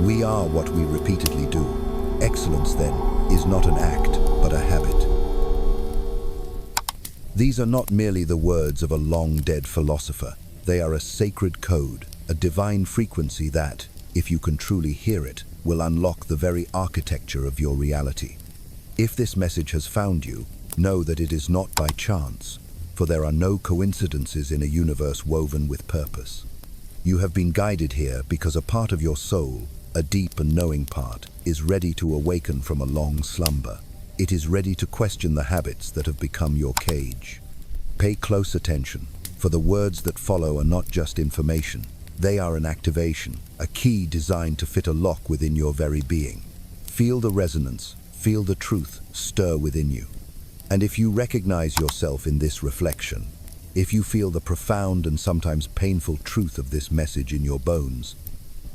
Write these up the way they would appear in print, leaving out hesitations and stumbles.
We are what we repeatedly do. Excellence, then, is not an act, but a habit. These are not merely the words of a long-dead philosopher. They are a sacred code, a divine frequency that, if you can truly hear it, will unlock the very architecture of your reality. If this message has found you, know that it is not by chance, for there are no coincidences in a universe woven with purpose. You have been guided here because a part of your soul, a deep and knowing part, is ready to awaken from a long slumber. It is ready to question the habits that have become your cage. Pay close attention, for the words that follow are not just information. They are an activation, a key designed to fit a lock within your very being. Feel the resonance, feel the truth stir within you. And if you recognize yourself in this reflection, if you feel the profound and sometimes painful truth of this message in your bones,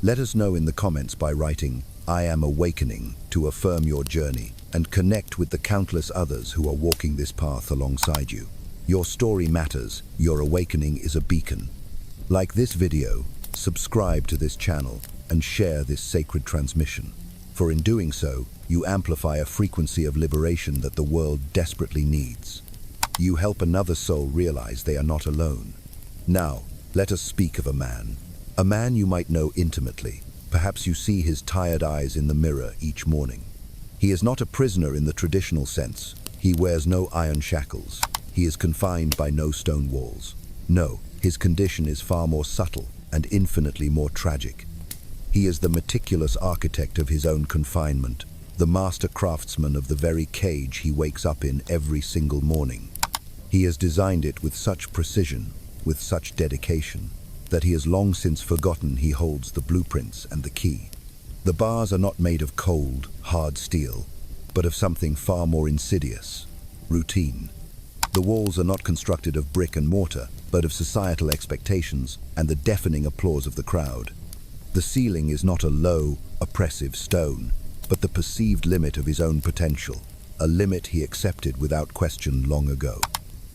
let us know in the comments by writing, "I am awakening," to affirm your journey and connect with the countless others who are walking this path alongside you. Your story matters, your awakening is a beacon. Like this video, subscribe to this channel, and share this sacred transmission. For in doing so, you amplify a frequency of liberation that the world desperately needs. You help another soul realize they are not alone. Now, let us speak of a man you might know intimately. Perhaps you see his tired eyes in the mirror each morning. He is not a prisoner in the traditional sense. He wears no iron shackles. He is confined by no stone walls. No, his condition is far more subtle and infinitely more tragic. He is the meticulous architect of his own confinement, the master craftsman of the very cage he wakes up in every single morning. He has designed it with such precision, with such dedication, that he has long since forgotten he holds the blueprints and the key. The bars are not made of cold, hard steel, but of something far more insidious: routine. The walls are not constructed of brick and mortar, but of societal expectations and the deafening applause of the crowd. The ceiling is not a low, oppressive stone, but the perceived limit of his own potential, a limit he accepted without question long ago.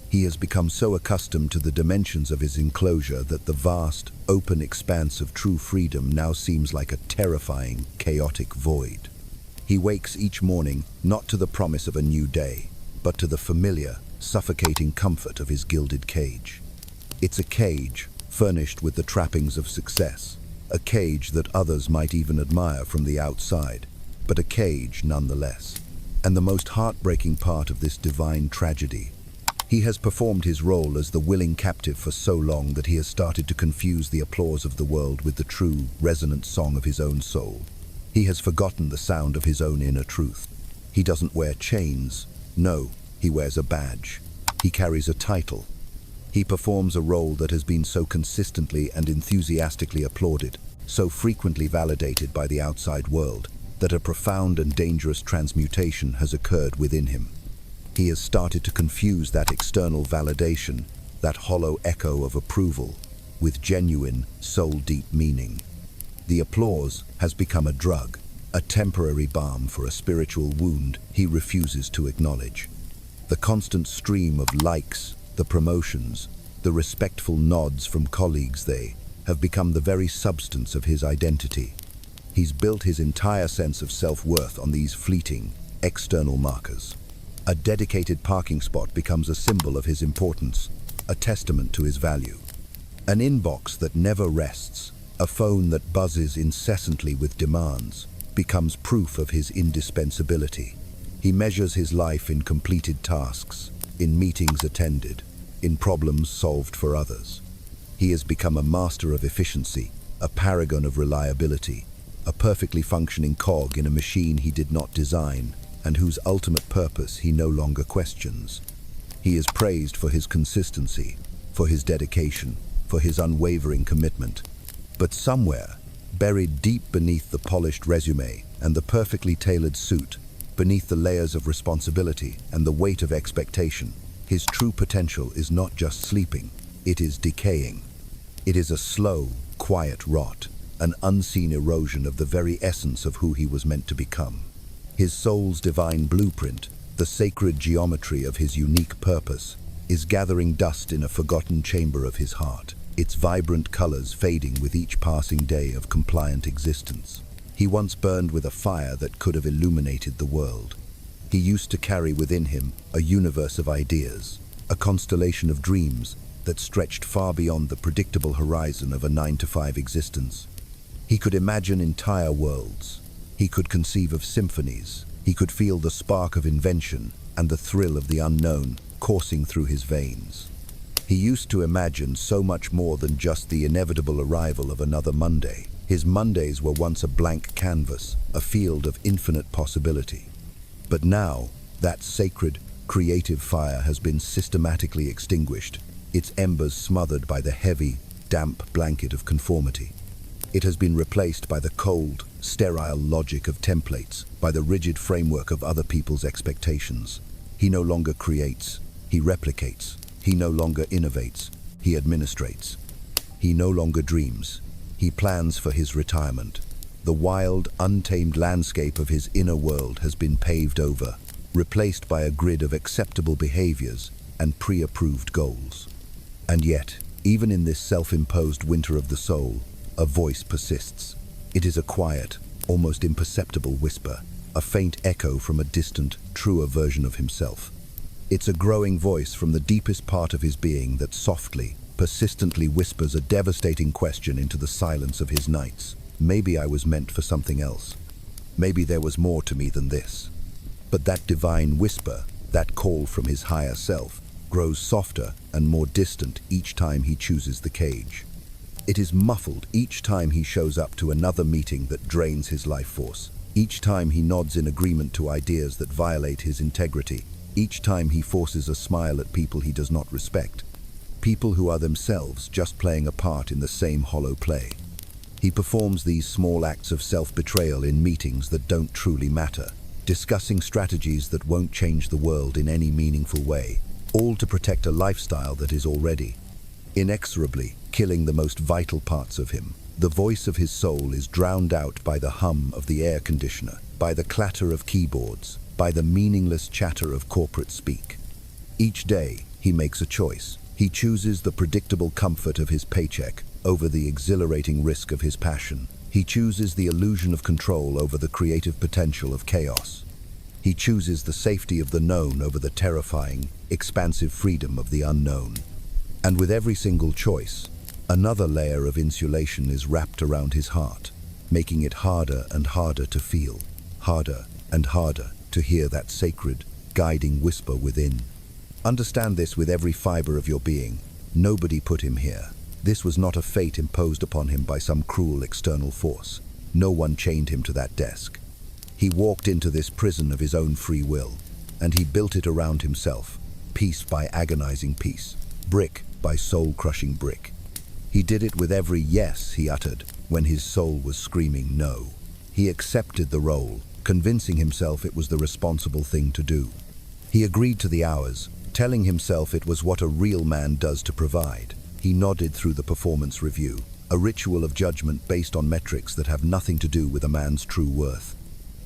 He has become so accustomed to the dimensions of his enclosure that the vast, open expanse of true freedom now seems like a terrifying, chaotic void. He wakes each morning not to the promise of a new day, but to the familiar, suffocating comfort of his gilded cage. It's a cage furnished with the trappings of success, a cage that others might even admire from the outside, but a cage nonetheless. And the most heartbreaking part of this divine tragedy: he has performed his role as the willing captive for so long that he has started to confuse the applause of the world with the true, resonant song of his own soul. He has forgotten the sound of his own inner truth. He doesn't wear chains. No, he wears a badge. He carries a title. He performs a role that has been so consistently and enthusiastically applauded, so frequently validated by the outside world, that a profound and dangerous transmutation has occurred within him. He has started to confuse that external validation, that hollow echo of approval, with genuine, soul-deep meaning. The applause has become a drug, a temporary balm for a spiritual wound he refuses to acknowledge. The constant stream of likes, the promotions, the respectful nods from colleagues, they have become the very substance of his identity. He's built his entire sense of self-worth on these fleeting, external markers. A dedicated parking spot becomes a symbol of his importance, a testament to his value. An inbox that never rests, a phone that buzzes incessantly with demands, becomes proof of his indispensability. He measures his life in completed tasks, in meetings attended, in problems solved for others. He has become a master of efficiency, a paragon of reliability, a perfectly functioning cog in a machine he did not design, and whose ultimate purpose he no longer questions. He is praised for his consistency, for his dedication, for his unwavering commitment. But somewhere, buried deep beneath the polished resume and the perfectly tailored suit, beneath the layers of responsibility and the weight of expectation, his true potential is not just sleeping, it is decaying. It is a slow, quiet rot, an unseen erosion of the very essence of who he was meant to become. His soul's divine blueprint, the sacred geometry of his unique purpose, is gathering dust in a forgotten chamber of his heart, its vibrant colors fading with each passing day of compliant existence. He once burned with a fire that could have illuminated the world. He used to carry within him a universe of ideas, a constellation of dreams that stretched far beyond the predictable horizon of a 9-to-5 existence. He could imagine entire worlds. He could conceive of symphonies. He could feel the spark of invention and the thrill of the unknown coursing through his veins. He used to imagine so much more than just the inevitable arrival of another Monday. His Mondays were once a blank canvas, a field of infinite possibility. But now, that sacred, creative fire has been systematically extinguished, its embers smothered by the heavy, damp blanket of conformity. It has been replaced by the cold, sterile logic of templates, by the rigid framework of other people's expectations. He no longer creates, he replicates. He no longer innovates, he administrates. He no longer dreams, he plans for his retirement. The wild, untamed landscape of his inner world has been paved over, replaced by a grid of acceptable behaviors and pre-approved goals. And yet, even in this self-imposed winter of the soul, a voice persists. It is a quiet, almost imperceptible whisper, a faint echo from a distant, truer version of himself. It's a growing voice from the deepest part of his being that softly, persistently whispers a devastating question into the silence of his nights. Maybe I was meant for something else. Maybe there was more to me than this. But that divine whisper, that call from his higher self, grows softer and more distant each time he chooses the cage. It is muffled each time he shows up to another meeting that drains his life force, each time he nods in agreement to ideas that violate his integrity, each time he forces a smile at people he does not respect, people who are themselves just playing a part in the same hollow play. He performs these small acts of self-betrayal in meetings that don't truly matter, discussing strategies that won't change the world in any meaningful way, all to protect a lifestyle that is already, inexorably, killing the most vital parts of him. The voice of his soul is drowned out by the hum of the air conditioner, by the clatter of keyboards, by the meaningless chatter of corporate speak. Each day, he makes a choice. He chooses the predictable comfort of his paycheck over the exhilarating risk of his passion. He chooses the illusion of control over the creative potential of chaos. He chooses the safety of the known over the terrifying, expansive freedom of the unknown. And with every single choice, another layer of insulation is wrapped around his heart, making it harder and harder to feel, harder and harder to hear that sacred, guiding whisper within. Understand this with every fiber of your being. Nobody put him here. This was not a fate imposed upon him by some cruel external force. No one chained him to that desk. He walked into this prison of his own free will, and he built it around himself, piece by agonizing piece, brick by soul-crushing brick. He did it with every yes he uttered when his soul was screaming no. He accepted the role, convincing himself it was the responsible thing to do. He agreed to the hours, telling himself it was what a real man does to provide. He nodded through the performance review, a ritual of judgment based on metrics that have nothing to do with a man's true worth.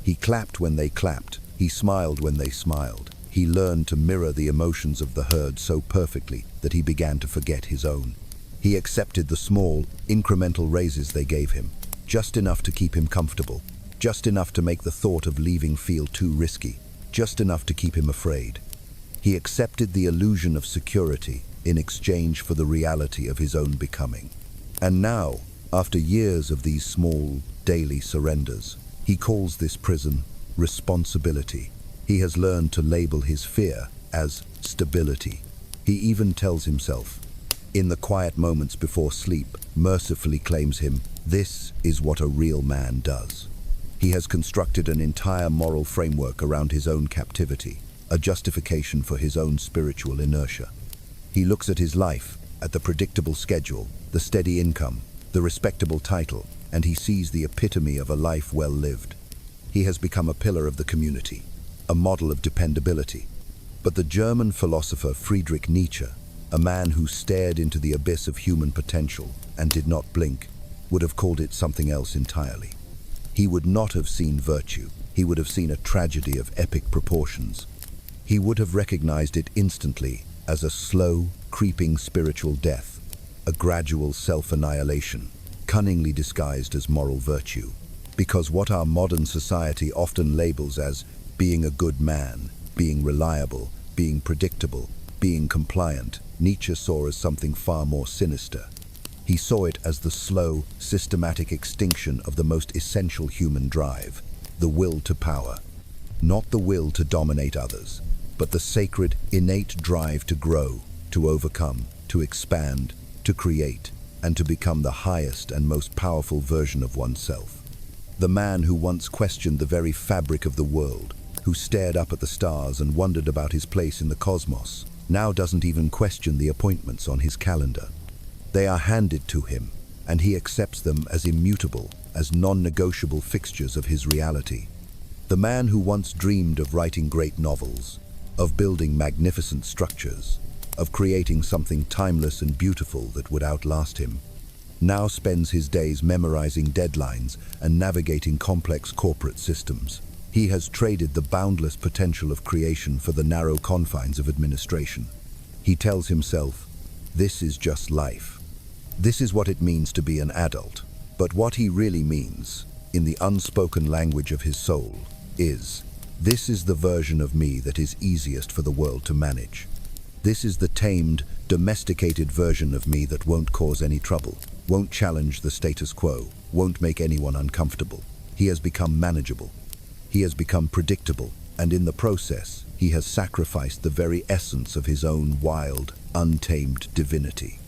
He clapped when they clapped. He smiled when they smiled. He learned to mirror the emotions of the herd so perfectly that he began to forget his own. He accepted the small, incremental raises they gave him, just enough to keep him comfortable, just enough to make the thought of leaving feel too risky, just enough to keep him afraid. He accepted the illusion of security in exchange for the reality of his own becoming. And now, after years of these small, daily surrenders, he calls this prison responsibility. He has learned to label his fear as stability. He even tells himself, in the quiet moments before sleep, mercifully claims him, this is what a real man does. He has constructed an entire moral framework around his own captivity, a justification for his own spiritual inertia. He looks at his life, at the predictable schedule, the steady income, the respectable title, and he sees the epitome of a life well lived. He has become a pillar of the community, a model of dependability. But the German philosopher Friedrich Nietzsche, a man who stared into the abyss of human potential and did not blink, would have called it something else entirely. He would not have seen virtue. He would have seen a tragedy of epic proportions. He would have recognized it instantly as a slow, creeping spiritual death, a gradual self-annihilation, cunningly disguised as moral virtue. Because what our modern society often labels as being a good man, being reliable, being predictable, being compliant, Nietzsche saw as something far more sinister. He saw it as the slow, systematic extinction of the most essential human drive, the will to power. Not the will to dominate others, but the sacred, innate drive to grow, to overcome, to expand, to create, and to become the highest and most powerful version of oneself. The man who once questioned the very fabric of the world, who stared up at the stars and wondered about his place in the cosmos, now doesn't even question the appointments on his calendar. They are handed to him, and he accepts them as immutable, as non-negotiable fixtures of his reality. The man who once dreamed of writing great novels, of building magnificent structures, of creating something timeless and beautiful that would outlast him, now spends his days memorizing deadlines and navigating complex corporate systems. He has traded the boundless potential of creation for the narrow confines of administration. He tells himself, "This is just life. This is what it means to be an adult." But what he really means, in the unspoken language of his soul, is, "This is the version of me that is easiest for the world to manage. This is the tamed, domesticated version of me that won't cause any trouble, won't challenge the status quo, won't make anyone uncomfortable." He has become manageable. He has become predictable, and in the process, he has sacrificed the very essence of his own wild, untamed divinity.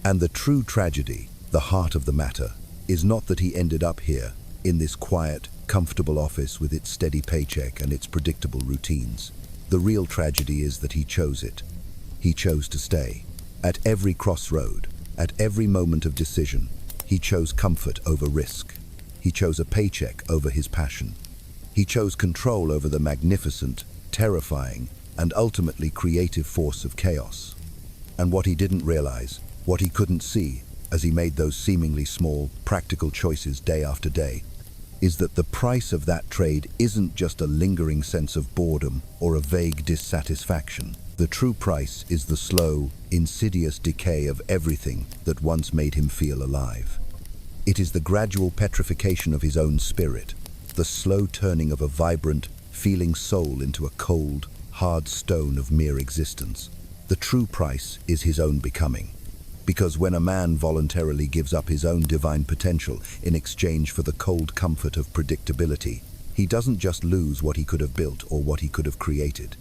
And the true tragedy, the heart of the matter, is not that he ended up here, in this quiet, comfortable office with its steady paycheck and its predictable routines. The real tragedy is that he chose it. He chose to stay. At every crossroad, at every moment of decision, he chose comfort over risk. He chose a paycheck over his passion. He chose control over the magnificent, terrifying, and ultimately creative force of chaos. And what he didn't realize, what he couldn't see, as he made those seemingly small, practical choices day after day, is that the price of that trade isn't just a lingering sense of boredom or a vague dissatisfaction. The true price is the slow, insidious decay of everything that once made him feel alive. It is the gradual petrification of his own spirit, the slow turning of a vibrant, feeling soul into a cold, hard stone of mere existence. The true price is his own becoming. Because when a man voluntarily gives up his own divine potential in exchange for the cold comfort of predictability, he doesn't just lose what he could have built or what he could have created.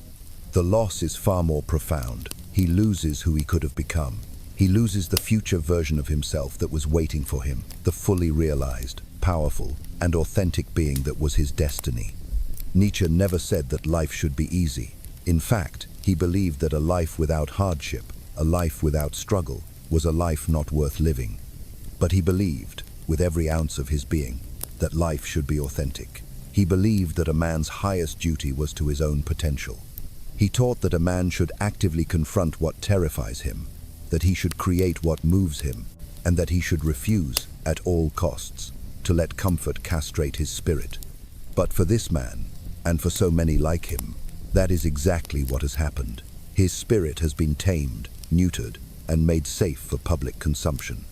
The loss is far more profound. He loses who he could have become. He loses the future version of himself that was waiting for him, the fully realized, powerful, and authentic being that was his destiny. Nietzsche never said that life should be easy. In fact, he believed that a life without hardship, a life without struggle, was a life not worth living. But he believed, with every ounce of his being, that life should be authentic. He believed that a man's highest duty was to his own potential. He taught that a man should actively confront what terrifies him, that he should create what moves him, and that he should refuse, at all costs, to let comfort castrate his spirit. But for this man, and for so many like him, that is exactly what has happened. His spirit has been tamed, neutered, and made safe for public consumption.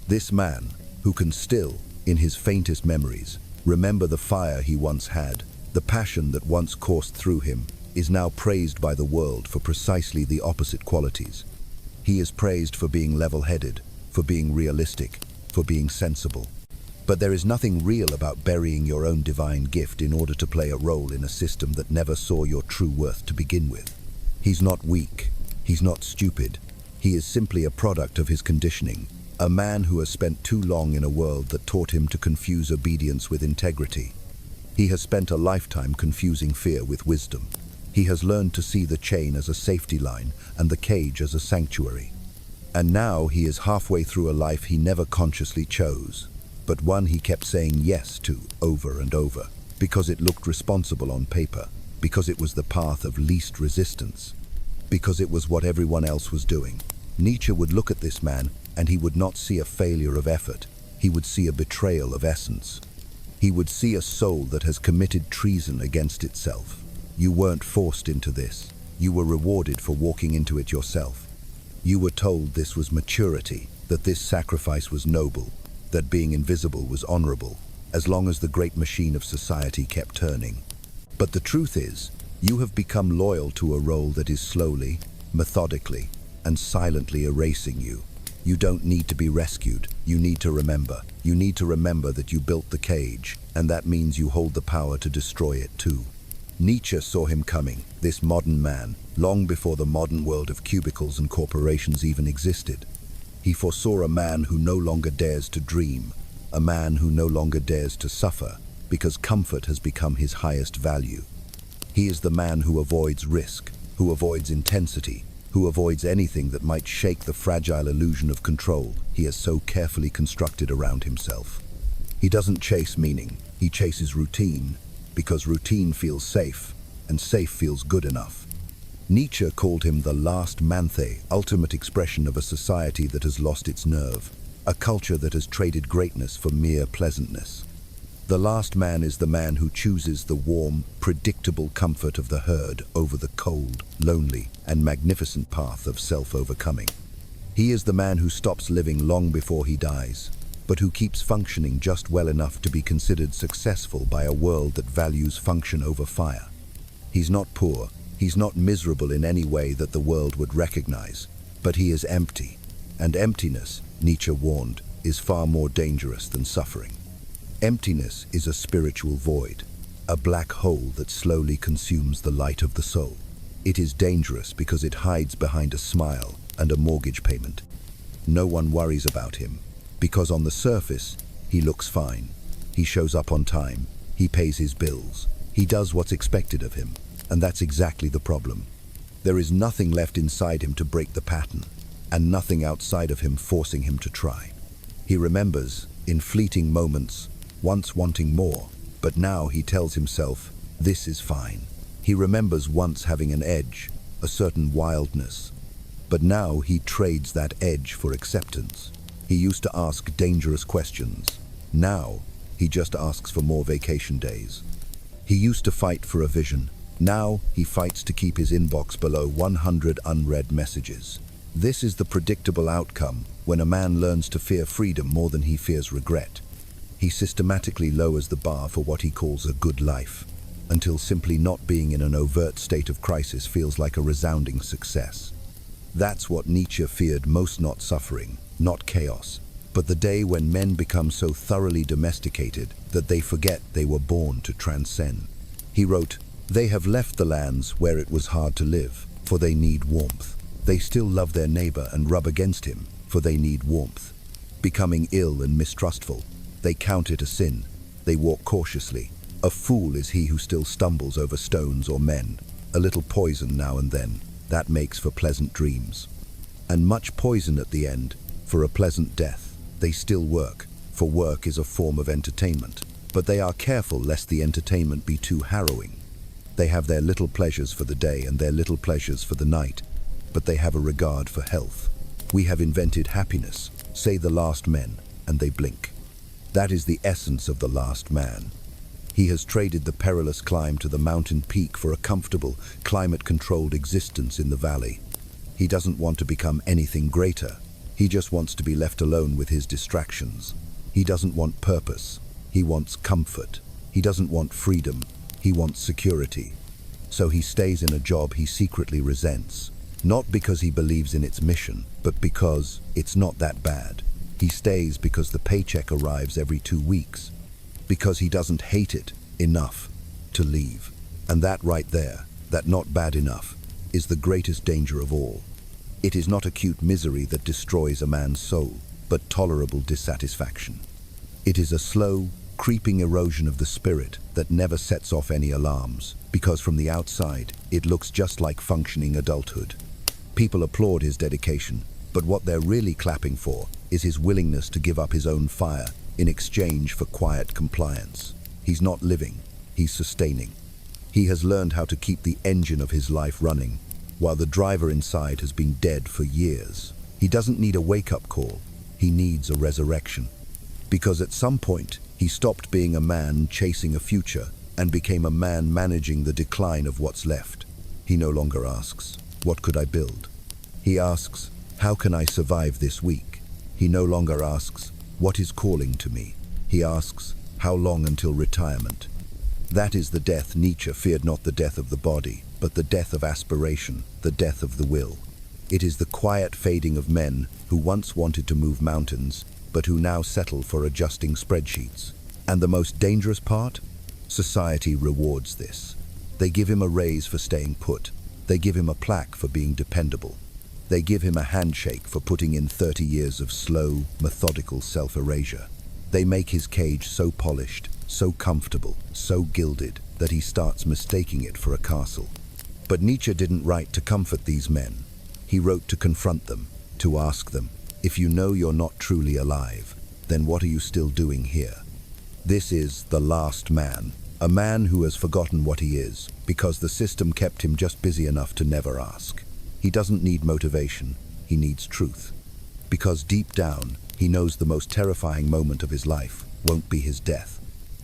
This man, who can still, in his faintest memories, remember the fire he once had, the passion that once coursed through him, is now praised by the world for precisely the opposite qualities. He is praised for being level-headed, for being realistic, for being sensible. But there is nothing real about burying your own divine gift in order to play a role in a system that never saw your true worth to begin with. He's not weak. He's not stupid. He is simply a product of his conditioning, a man who has spent too long in a world that taught him to confuse obedience with integrity. He has spent a lifetime confusing fear with wisdom. He has learned to see the chain as a safety line and the cage as a sanctuary. And now he is halfway through a life he never consciously chose, but one he kept saying yes to over and over, because it looked responsible on paper, because it was the path of least resistance, because it was what everyone else was doing. Nietzsche would look at this man and he would not see a failure of effort. He would see a betrayal of essence. He would see a soul that has committed treason against itself. You weren't forced into this. You were rewarded for walking into it yourself. You were told this was maturity, that this sacrifice was noble, that being invisible was honorable. as long as the great machine of society kept turning. But the truth is, you have become loyal to a role that is slowly, methodically, and silently erasing you. You don't need to be rescued. You need to remember. You need to remember that you built the cage, and that means you hold the power to destroy it too. Nietzsche saw him coming, this modern man, long before the modern world of cubicles and corporations even existed. He foresaw a man who no longer dares to dream, a man who no longer dares to suffer, because comfort has become his highest value. He is the man who avoids risk, who avoids intensity, who avoids anything that might shake the fragile illusion of control he has so carefully constructed around himself. He doesn't chase meaning, he chases routine, because routine feels safe, and safe feels good enough. Nietzsche called him the last manthe, ultimate expression of a society that has lost its nerve, a culture that has traded greatness for mere pleasantness. The last man is the man who chooses the warm, predictable comfort of the herd over the cold, lonely, and magnificent path of self-overcoming. He is the man who stops living long before he dies, but who keeps functioning just well enough to be considered successful by a world that values function over fire. He's not poor, he's not miserable in any way that the world would recognize, but he is empty, and emptiness, Nietzsche warned, is far more dangerous than suffering. Emptiness is a spiritual void, a black hole that slowly consumes the light of the soul. It is dangerous because it hides behind a smile and a mortgage payment. No one worries about him, because on the surface, he looks fine. He shows up on time, he pays his bills, he does what's expected of him, and that's exactly the problem. There is nothing left inside him to break the pattern, and nothing outside of him forcing him to try. He remembers, in fleeting moments, once wanting more, but now he tells himself, this is fine. He remembers once having an edge, a certain wildness, but now he trades that edge for acceptance. He used to ask dangerous questions. Now, he just asks for more vacation days. He used to fight for a vision. Now, he fights to keep his inbox below 100 unread messages. This is the predictable outcome when a man learns to fear freedom more than he fears regret. He systematically lowers the bar for what he calls a good life, until simply not being in an overt state of crisis feels like a resounding success. That's what Nietzsche feared most, not suffering, not chaos, but the day when men become so thoroughly domesticated that they forget they were born to transcend. He wrote, "They have left the lands where it was hard to live, for they need warmth. They still love their neighbor and rub against him, for they need warmth. Becoming ill and mistrustful, they count it a sin. They walk cautiously. A fool is he who still stumbles over stones or men. A little poison now and then, that makes for pleasant dreams. And much poison at the end, for a pleasant death. They still work, for work is a form of entertainment. But they are careful lest the entertainment be too harrowing. They have their little pleasures for the day and their little pleasures for the night, but they have a regard for health. We have invented happiness, say the last men, and they blink. That is the essence of the last man. He has traded the perilous climb to the mountain peak for a comfortable, climate-controlled existence in the valley. He doesn't want to become anything greater. He just wants to be left alone with his distractions. He doesn't want purpose. He wants comfort. He doesn't want freedom. He wants security. So he stays in a job he secretly resents, not because he believes in its mission, but because it's not that bad. He stays because the paycheck arrives every 2 weeks, because he doesn't hate it enough to leave. And that right there, that not bad enough, is the greatest danger of all. It is not acute misery that destroys a man's soul, but tolerable dissatisfaction. It is a slow, creeping erosion of the spirit that never sets off any alarms, because from the outside, it looks just like functioning adulthood. People applaud his dedication, but what they're really clapping for is his willingness to give up his own fire in exchange for quiet compliance. He's not living, he's sustaining. He has learned how to keep the engine of his life running, while the driver inside has been dead for years. He doesn't need a wake-up call, he needs a resurrection. Because at some point, he stopped being a man chasing a future and became a man managing the decline of what's left. He no longer asks, "What could I build?" He asks, "How can I survive this week?" He no longer asks, "What is calling to me?" He asks, How long until retirement? That is the death Nietzsche feared, not the death of the body, but the death of aspiration, the death of the will. It is the quiet fading of men who once wanted to move mountains, but who now settle for adjusting spreadsheets. And the most dangerous part? Society rewards this. They give him a raise for staying put. They give him a plaque for being dependable. They give him a handshake for putting in 30 years of slow, methodical self-erasure. They make his cage so polished, so comfortable, so gilded, that he starts mistaking it for a castle. But Nietzsche didn't write to comfort these men. He wrote to confront them, to ask them, if you know you're not truly alive, then what are you still doing here? This is the last man, a man who has forgotten what he is, because the system kept him just busy enough to never ask. He doesn't need motivation, he needs truth. Because deep down, he knows the most terrifying moment of his life won't be his death.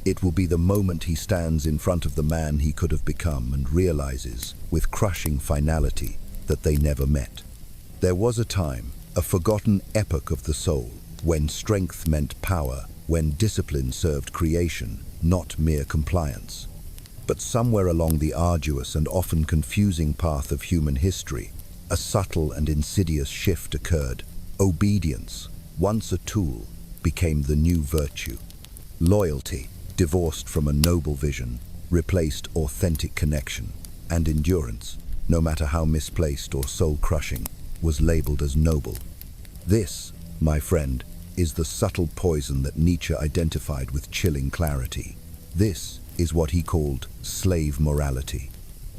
It will be the moment he stands in front of the man he could have become and realizes, with crushing finality, that they never met. There was a time, a forgotten epoch of the soul, when strength meant power, when discipline served creation, not mere compliance. But somewhere along the arduous and often confusing path of human history, a subtle and insidious shift occurred. Obedience, once a tool, became the new virtue. Loyalty, divorced from a noble vision, replaced authentic connection. And endurance, no matter how misplaced or soul-crushing, was labeled as noble. This, my friend, is the subtle poison that Nietzsche identified with chilling clarity. This is what he called slave morality.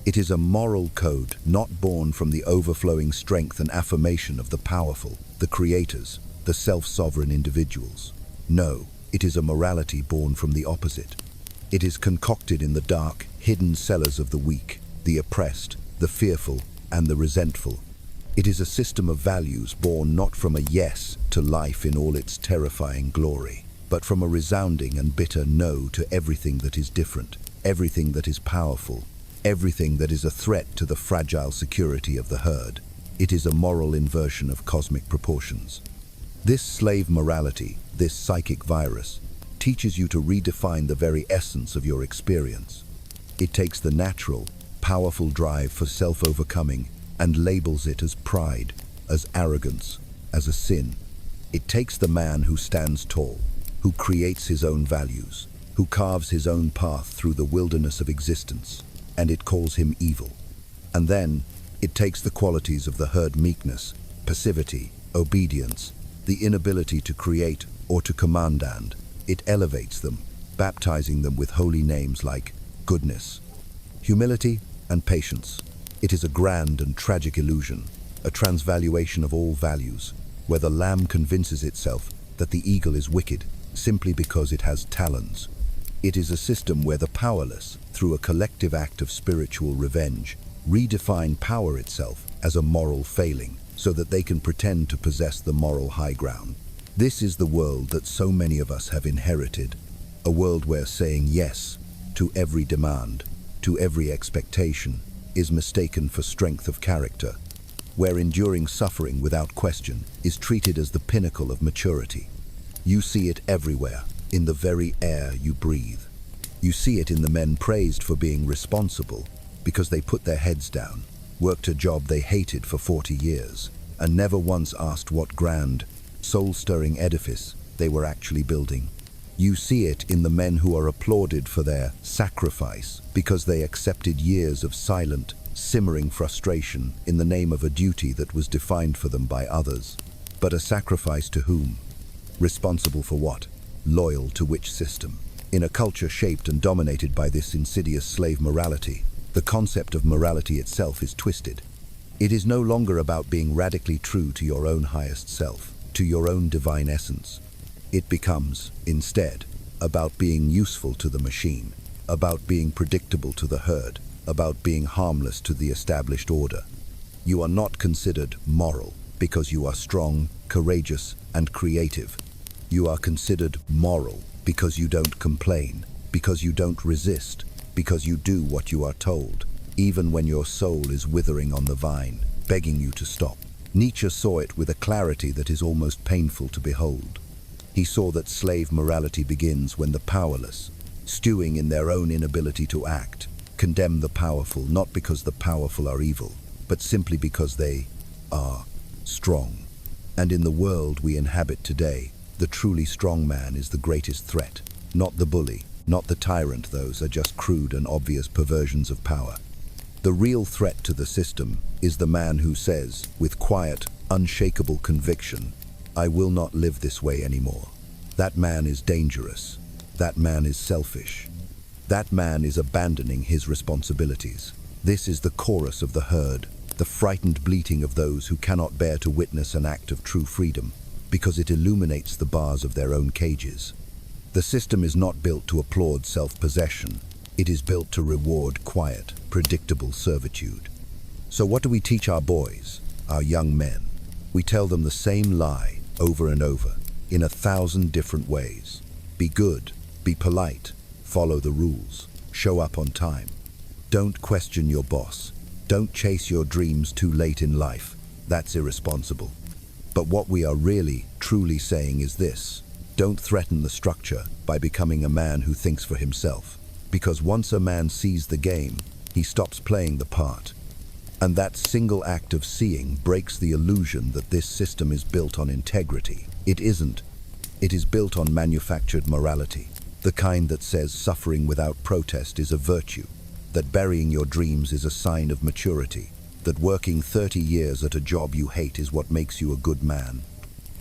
It is a moral code not born from the overflowing strength and affirmation of the powerful, the creators, the self-sovereign individuals. No, it is a morality born from the opposite. It is concocted in the dark, hidden cellars of the weak, the oppressed, the fearful, and the resentful. It is a system of values born not from a yes to life in all its terrifying glory, but from a resounding and bitter no to everything that is different, everything that is powerful, everything that is a threat to the fragile security of the herd. It is a moral inversion of cosmic proportions. This slave morality, this psychic virus, teaches you to redefine the very essence of your experience. It takes the natural, powerful drive for self-overcoming and labels it as pride, as arrogance, as a sin. It takes the man who stands tall, who creates his own values, who carves his own path through the wilderness of existence, and it calls him evil. And then, it takes the qualities of the herd: meekness, passivity, obedience, the inability to create or to command, and it elevates them, baptizing them with holy names like goodness, humility, and patience. It is a grand and tragic illusion, a transvaluation of all values, where the lamb convinces itself that the eagle is wicked simply because it has talons. It is a system where the powerless, through a collective act of spiritual revenge, redefine power itself as a moral failing, so that they can pretend to possess the moral high ground. This is the world that so many of us have inherited, a world where saying yes to every demand, to every expectation, is mistaken for strength of character, where enduring suffering without question is treated as the pinnacle of maturity. You see it everywhere, in the very air you breathe. You see it in the men praised for being responsible because they put their heads down, worked a job they hated for 40 years, and never once asked what grand, soul-stirring edifice they were actually building. You see it in the men who are applauded for their sacrifice because they accepted years of silent, simmering frustration in the name of a duty that was defined for them by others. But a sacrifice to whom? Responsible for what? Loyal to which system? In a culture shaped and dominated by this insidious slave morality, the concept of morality itself is twisted. It is no longer about being radically true to your own highest self, to your own divine essence. It becomes, instead, about being useful to the machine, about being predictable to the herd, about being harmless to the established order. You are not considered moral because you are strong, courageous, and creative. You are considered moral because you don't complain, because you don't resist, because you do what you are told, even when your soul is withering on the vine, begging you to stop. Nietzsche saw it with a clarity that is almost painful to behold. He saw that slave morality begins when the powerless, stewing in their own inability to act, condemn the powerful not because the powerful are evil, but simply because they are strong. And in the world we inhabit today, the truly strong man is the greatest threat, not the bully, not the tyrant. Those are just crude and obvious perversions of power. The real threat to the system is the man who says, with quiet, unshakable conviction, "I will not live this way anymore." That man is dangerous. That man is selfish. That man is abandoning his responsibilities. This is the chorus of the herd, the frightened bleating of those who cannot bear to witness an act of true freedom, because it illuminates the bars of their own cages. The system is not built to applaud self-possession. It is built to reward quiet, predictable servitude. So what do we teach our boys, our young men? We tell them the same lie over and over, in 1,000 different ways. Be good, be polite, follow the rules, show up on time. Don't question your boss. Don't chase your dreams too late in life. That's irresponsible. But what we are really, truly saying is this: don't threaten the structure by becoming a man who thinks for himself. Because once a man sees the game, he stops playing the part. And that single act of seeing breaks the illusion that this system is built on integrity. It isn't. It is built on manufactured morality, the kind that says suffering without protest is a virtue, that burying your dreams is a sign of maturity, that working 30 years at a job you hate is what makes you a good man.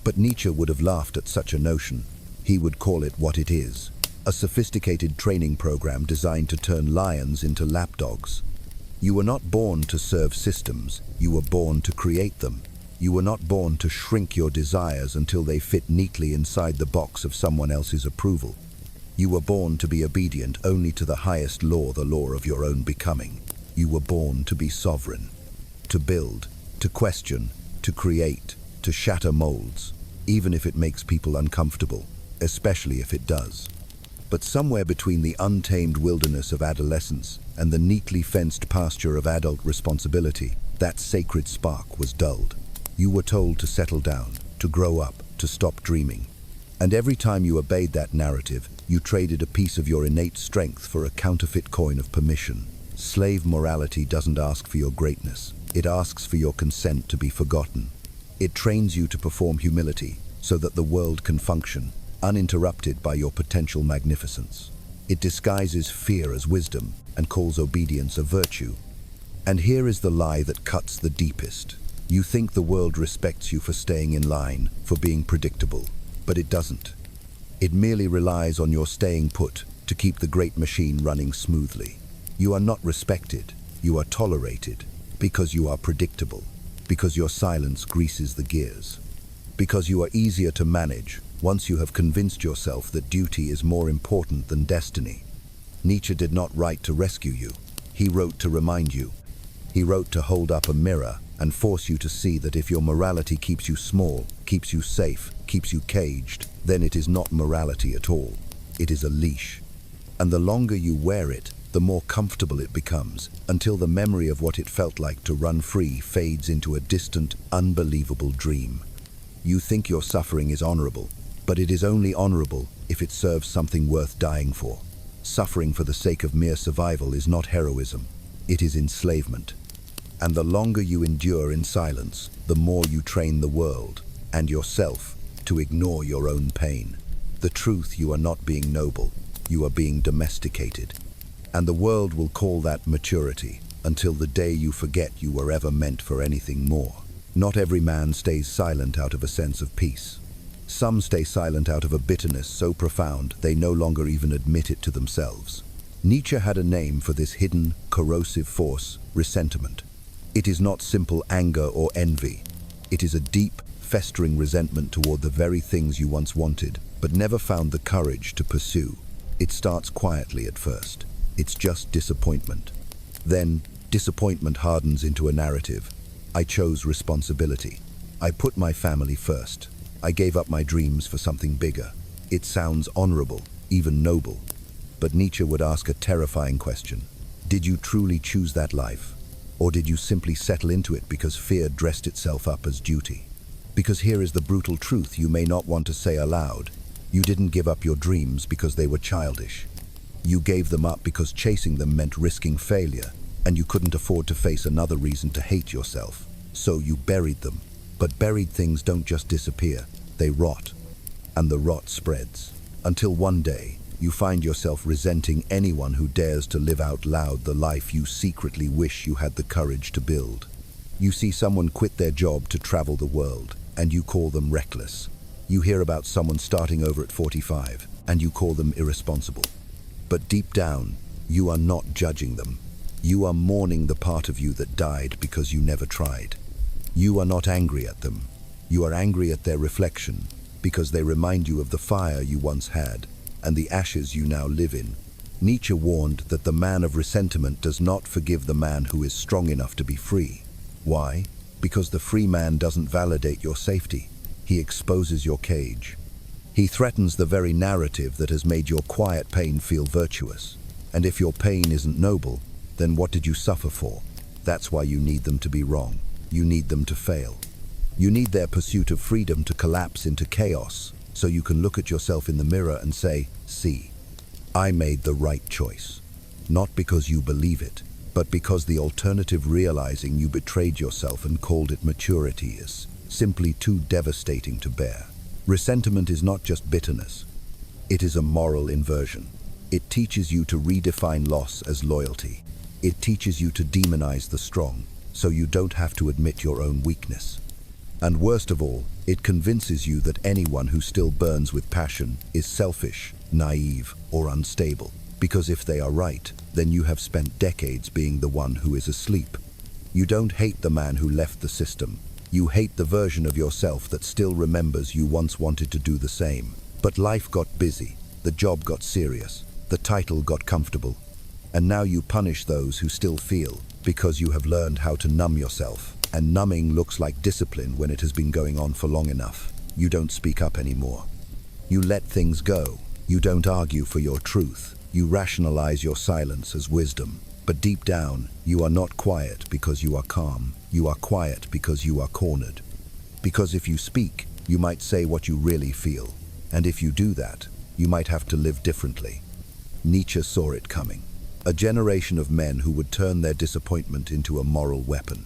But Nietzsche would have laughed at such a notion. He would call it what it is: a sophisticated training program designed to turn lions into lapdogs. You were not born to serve systems, you were born to create them. You were not born to shrink your desires until they fit neatly inside the box of someone else's approval. You were born to be obedient only to the highest law, the law of your own becoming. You were born to be sovereign, to build, to question, to create, to shatter molds, even if it makes people uncomfortable, especially if it does. But somewhere between the untamed wilderness of adolescence and the neatly fenced pasture of adult responsibility, that sacred spark was dulled. You were told to settle down, to grow up, to stop dreaming. And every time you obeyed that narrative, you traded a piece of your innate strength for a counterfeit coin of permission. Slave morality doesn't ask for your greatness. It asks for your consent to be forgotten. It trains you to perform humility so that the world can function, uninterrupted by your potential magnificence. It disguises fear as wisdom and calls obedience a virtue. And here is the lie that cuts the deepest. You think the world respects you for staying in line, for being predictable, but it doesn't. It merely relies on your staying put to keep the great machine running smoothly. You are not respected, you are tolerated, because you are predictable, because your silence greases the gears, because you are easier to manage once you have convinced yourself that duty is more important than destiny. Nietzsche did not write to rescue you. He wrote to remind you. He wrote to hold up a mirror and force you to see that if your morality keeps you small, keeps you safe, keeps you caged, then it is not morality at all. It is a leash. And the longer you wear it, the more comfortable it becomes, until the memory of what it felt like to run free fades into a distant, unbelievable dream. You think your suffering is honorable, but it is only honorable if it serves something worth dying for. Suffering for the sake of mere survival is not heroism, it is enslavement. And the longer you endure in silence, the more you train the world, and yourself, to ignore your own pain. The truth: you are not being noble, you are being domesticated. And the world will call that maturity, until the day you forget you were ever meant for anything more. Not every man stays silent out of a sense of peace. Some stay silent out of a bitterness so profound they no longer even admit it to themselves. Nietzsche had a name for this hidden, corrosive force: resentment. It is not simple anger or envy. It is a deep, festering resentment toward the very things you once wanted, but never found the courage to pursue. It starts quietly at first. It's just disappointment. Then, disappointment hardens into a narrative. I chose responsibility. I put my family first. I gave up my dreams for something bigger. It sounds honorable, even noble. But Nietzsche would ask a terrifying question. Did you truly choose that life? Or did you simply settle into it because fear dressed itself up as duty? Because here is the brutal truth you may not want to say aloud. You didn't give up your dreams because they were childish. You gave them up because chasing them meant risking failure, and you couldn't afford to face another reason to hate yourself. So you buried them. But buried things don't just disappear, they rot. And the rot spreads. Until one day, you find yourself resenting anyone who dares to live out loud the life you secretly wish you had the courage to build. You see someone quit their job to travel the world, and you call them reckless. You hear about someone starting over at 45, and you call them irresponsible. But deep down, you are not judging them. You are mourning the part of you that died because you never tried. You are not angry at them. You are angry at their reflection, because they remind you of the fire you once had, and the ashes you now live in. Nietzsche warned that the man of resentment does not forgive the man who is strong enough to be free. Why? Because the free man doesn't validate your safety. He exposes your cage. He threatens the very narrative that has made your quiet pain feel virtuous. And if your pain isn't noble, then what did you suffer for? That's why you need them to be wrong. You need them to fail. You need their pursuit of freedom to collapse into chaos, so you can look at yourself in the mirror and say, "See, I made the right choice." Not because you believe it, but because the alternative realizing you betrayed yourself and called it maturity is simply too devastating to bear. Resentment is not just bitterness. It is a moral inversion. It teaches you to redefine loss as loyalty. It teaches you to demonize the strong, so you don't have to admit your own weakness. And worst of all, it convinces you that anyone who still burns with passion is selfish, naive, or unstable. Because if they are right, then you have spent decades being the one who is asleep. You don't hate the man who left the system. You hate the version of yourself that still remembers you once wanted to do the same. But life got busy, the job got serious, the title got comfortable. And now you punish those who still feel, because you have learned how to numb yourself. And numbing looks like discipline when it has been going on for long enough. You don't speak up anymore. You let things go. You don't argue for your truth. You rationalize your silence as wisdom. But deep down, you are not quiet because you are calm. You are quiet because you are cornered. Because if you speak, you might say what you really feel. And if you do that, you might have to live differently. Nietzsche saw it coming. A generation of men who would turn their disappointment into a moral weapon.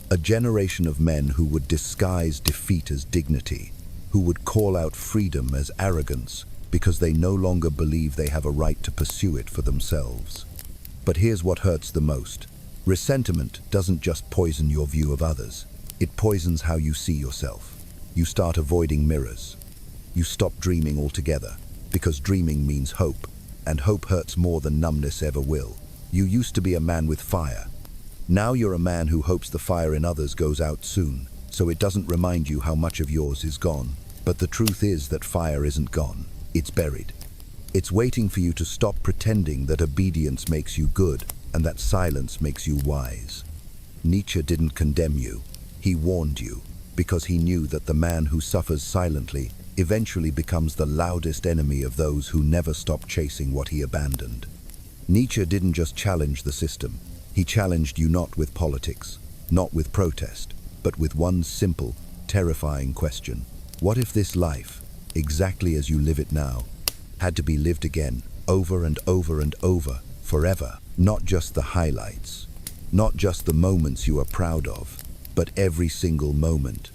A generation of men who would disguise defeat as dignity, who would call out freedom as arrogance, because they no longer believe they have a right to pursue it for themselves. But here's what hurts the most. Resentment doesn't just poison your view of others. It poisons how you see yourself. You start avoiding mirrors. You stop dreaming altogether, because dreaming means hope, and hope hurts more than numbness ever will. You used to be a man with fire. Now you're a man who hopes the fire in others goes out soon, so it doesn't remind you how much of yours is gone. But the truth is that fire isn't gone. It's buried. It's waiting for you to stop pretending that obedience makes you good and that silence makes you wise. Nietzsche didn't condemn you. He warned you, because he knew that the man who suffers silently eventually becomes the loudest enemy of those who never stop chasing what he abandoned. Nietzsche didn't just challenge the system. He challenged you not with politics, not with protest, but with one simple, terrifying question. What if this life, exactly as you live it now, had to be lived again, over and over and over, forever? Not just the highlights, not just the moments you are proud of, but every single moment.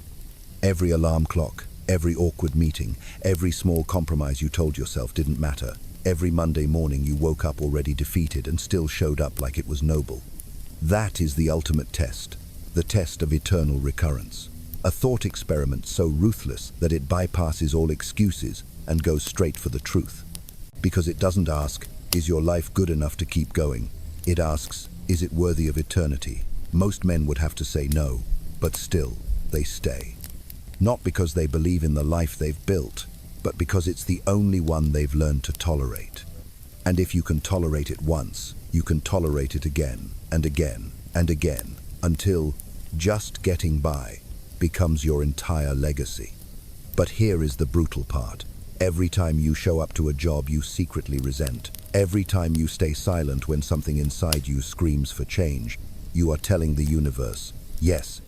Every alarm clock, every awkward meeting, every small compromise you told yourself didn't matter. Every Monday morning you woke up already defeated and still showed up like it was noble. That is the ultimate test, the test of eternal recurrence. A thought experiment so ruthless that it bypasses all excuses and goes straight for the truth. Because it doesn't ask, is your life good enough to keep going? It asks, is it worthy of eternity? Most men would have to say no, but still, they stay. Not because they believe in the life they've built, but because it's the only one they've learned to tolerate. And if you can tolerate it once, you can tolerate it again, and again, and again, until just getting by becomes your entire legacy. But here is the brutal part. Every time you show up to a job you secretly resent, every time you stay silent when something inside you screams for change, you are telling the universe, yes,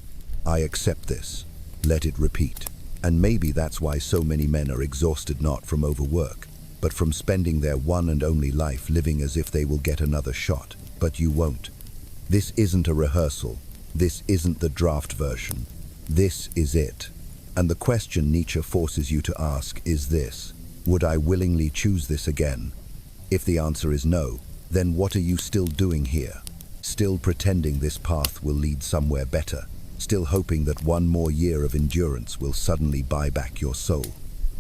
I accept this. Let it repeat. And maybe that's why so many men are exhausted not from overwork, but from spending their one and only life living as if they will get another shot. But you won't. This isn't a rehearsal. This isn't the draft version. This is it. And the question Nietzsche forces you to ask is this: would I willingly choose this again? If the answer is no, then what are you still doing here? Still pretending this path will lead somewhere better? Still hoping that one more year of endurance will suddenly buy back your soul?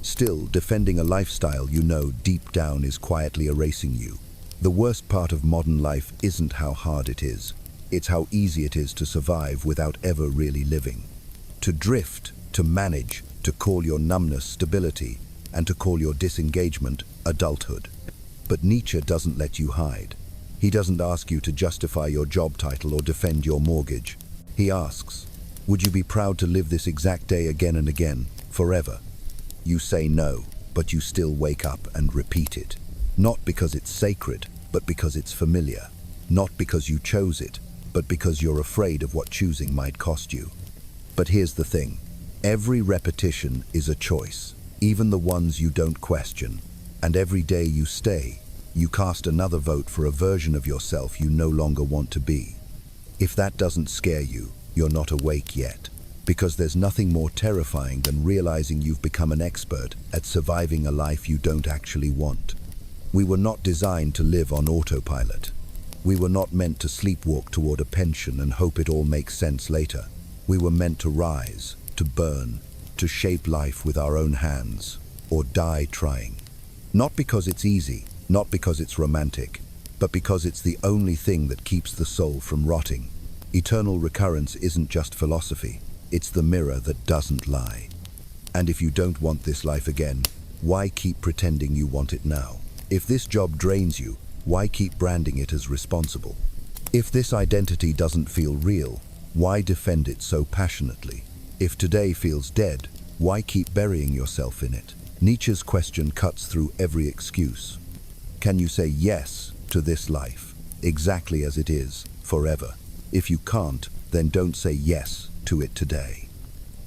Still defending a lifestyle you know deep down is quietly erasing you? The worst part of modern life isn't how hard it is. It's how easy it is to survive without ever really living. To drift, to manage, to call your numbness stability, and to call your disengagement adulthood. But Nietzsche doesn't let you hide. He doesn't ask you to justify your job title or defend your mortgage. He asks, would you be proud to live this exact day again and again, forever? You say no, but you still wake up and repeat it. Not because it's sacred, but because it's familiar. Not because you chose it, but because you're afraid of what choosing might cost you. But here's the thing. Every repetition is a choice, even the ones you don't question. And every day you stay, you cast another vote for a version of yourself you no longer want to be. If that doesn't scare you, you're not awake yet. Because there's nothing more terrifying than realizing you've become an expert at surviving a life you don't actually want. We were not designed to live on autopilot. We were not meant to sleepwalk toward a pension and hope it all makes sense later. We were meant to rise, to burn, to shape life with our own hands, or die trying. Not because it's easy, not because it's romantic, but because it's the only thing that keeps the soul from rotting. Eternal recurrence isn't just philosophy, it's the mirror that doesn't lie. And if you don't want this life again, why keep pretending you want it now? If this job drains you, why keep branding it as responsible? If this identity doesn't feel real, why defend it so passionately? If today feels dead, why keep burying yourself in it? Nietzsche's question cuts through every excuse. Can you say yes to this life, exactly as it is, forever? If you can't, then don't say yes to it today.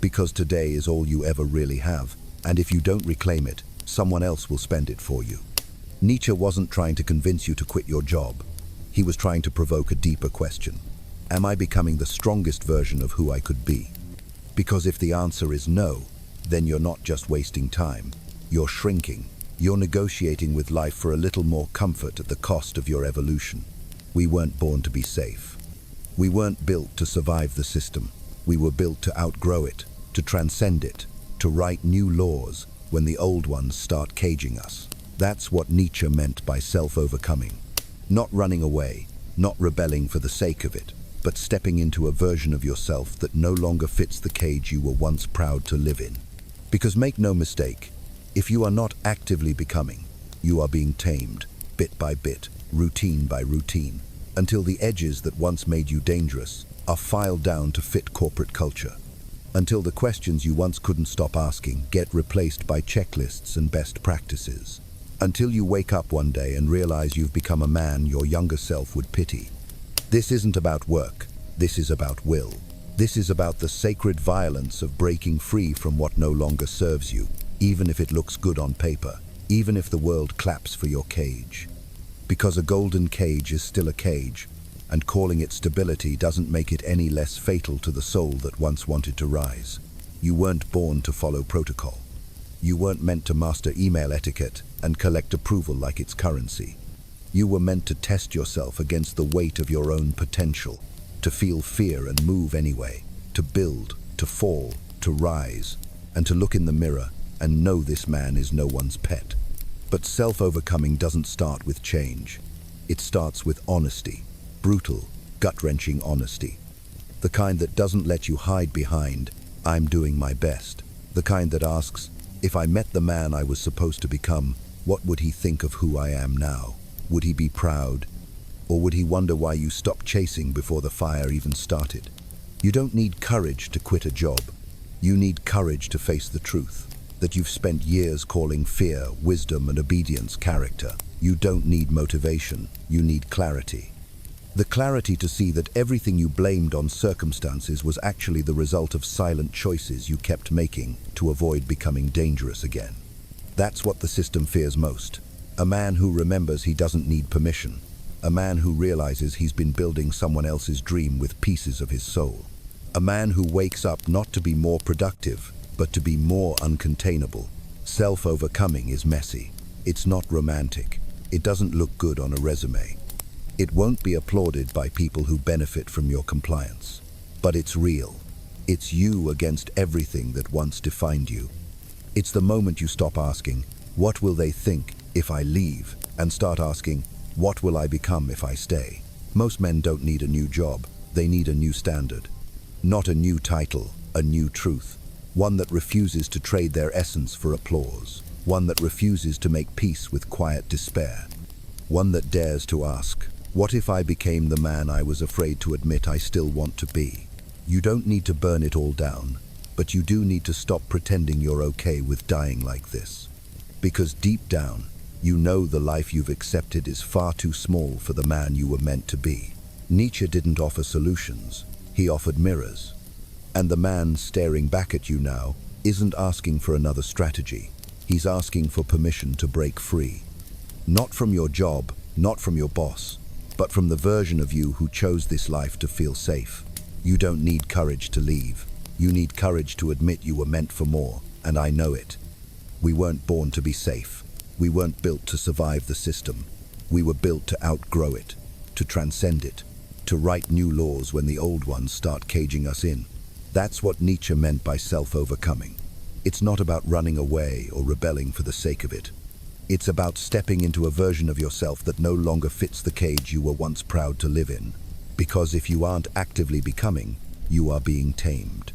Because today is all you ever really have, and if you don't reclaim it, someone else will spend it for you. Nietzsche wasn't trying to convince you to quit your job. He was trying to provoke a deeper question. Am I becoming the strongest version of who I could be? Because if the answer is no, then you're not just wasting time. You're shrinking. You're negotiating with life for a little more comfort at the cost of your evolution. We weren't born to be safe. We weren't built to survive the system. We were built to outgrow it, to transcend it, to write new laws when the old ones start caging us. That's what Nietzsche meant by self-overcoming. Not running away, not rebelling for the sake of it, but stepping into a version of yourself that no longer fits the cage you were once proud to live in. Because make no mistake, if you are not actively becoming, you are being tamed, bit by bit, routine by routine, until the edges that once made you dangerous are filed down to fit corporate culture. Until the questions you once couldn't stop asking get replaced by checklists and best practices. Until you wake up one day and realize you've become a man your younger self would pity. This isn't about work. This is about will. This is about the sacred violence of breaking free from what no longer serves you, even if it looks good on paper, even if the world claps for your cage. Because a golden cage is still a cage, and calling it stability doesn't make it any less fatal to the soul that once wanted to rise. You weren't born to follow protocol. You weren't meant to master email etiquette and collect approval like its currency. You were meant to test yourself against the weight of your own potential, to feel fear and move anyway, to build, to fall, to rise, and to look in the mirror and know this man is no one's pet. But self-overcoming doesn't start with change. It starts with honesty, brutal, gut-wrenching honesty. The kind that doesn't let you hide behind, "I'm doing my best." The kind that asks, if I met the man I was supposed to become, what would he think of who I am now? Would he be proud? Or would he wonder why you stopped chasing before the fire even started? You don't need courage to quit a job. You need courage to face the truth, that you've spent years calling fear, wisdom, and obedience character. You don't need motivation. You need clarity. The clarity to see that everything you blamed on circumstances was actually the result of silent choices you kept making to avoid becoming dangerous again. That's what the system fears most. A man who remembers he doesn't need permission. A man who realizes he's been building someone else's dream with pieces of his soul. A man who wakes up not to be more productive, but to be more uncontainable. Self-overcoming is messy. It's not romantic. It doesn't look good on a resume. It won't be applauded by people who benefit from your compliance. But it's real. It's you against everything that once defined you. It's the moment you stop asking, what will they think if I leave? And start asking, what will I become if I stay? Most men don't need a new job. They need a new standard. Not a new title, a new truth. One that refuses to trade their essence for applause. One that refuses to make peace with quiet despair. One that dares to ask, what if I became the man I was afraid to admit I still want to be? You don't need to burn it all down, but you do need to stop pretending you're okay with dying like this. Because deep down, you know the life you've accepted is far too small for the man you were meant to be. Nietzsche didn't offer solutions, he offered mirrors. And the man staring back at you now isn't asking for another strategy. He's asking for permission to break free. Not from your job, not from your boss, but from the version of you who chose this life to feel safe. You don't need courage to leave. You need courage to admit you were meant for more, and I know it. We weren't born to be safe. We weren't built to survive the system. We were built to outgrow it, to transcend it, to write new laws when the old ones start caging us in. That's what Nietzsche meant by self-overcoming. It's not about running away or rebelling for the sake of it. It's about stepping into a version of yourself that no longer fits the cage you were once proud to live in. Because if you aren't actively becoming, you are being tamed.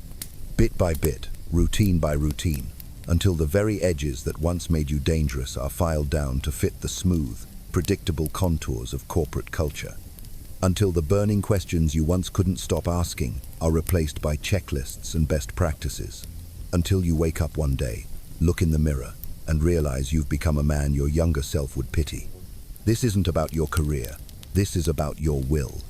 Bit by bit, routine by routine, until the very edges that once made you dangerous are filed down to fit the smooth, predictable contours of corporate culture. Until the burning questions you once couldn't stop asking are replaced by checklists and best practices. Until you wake up one day, look in the mirror, and realize you've become a man your younger self would pity. This isn't about your career. This is about your will.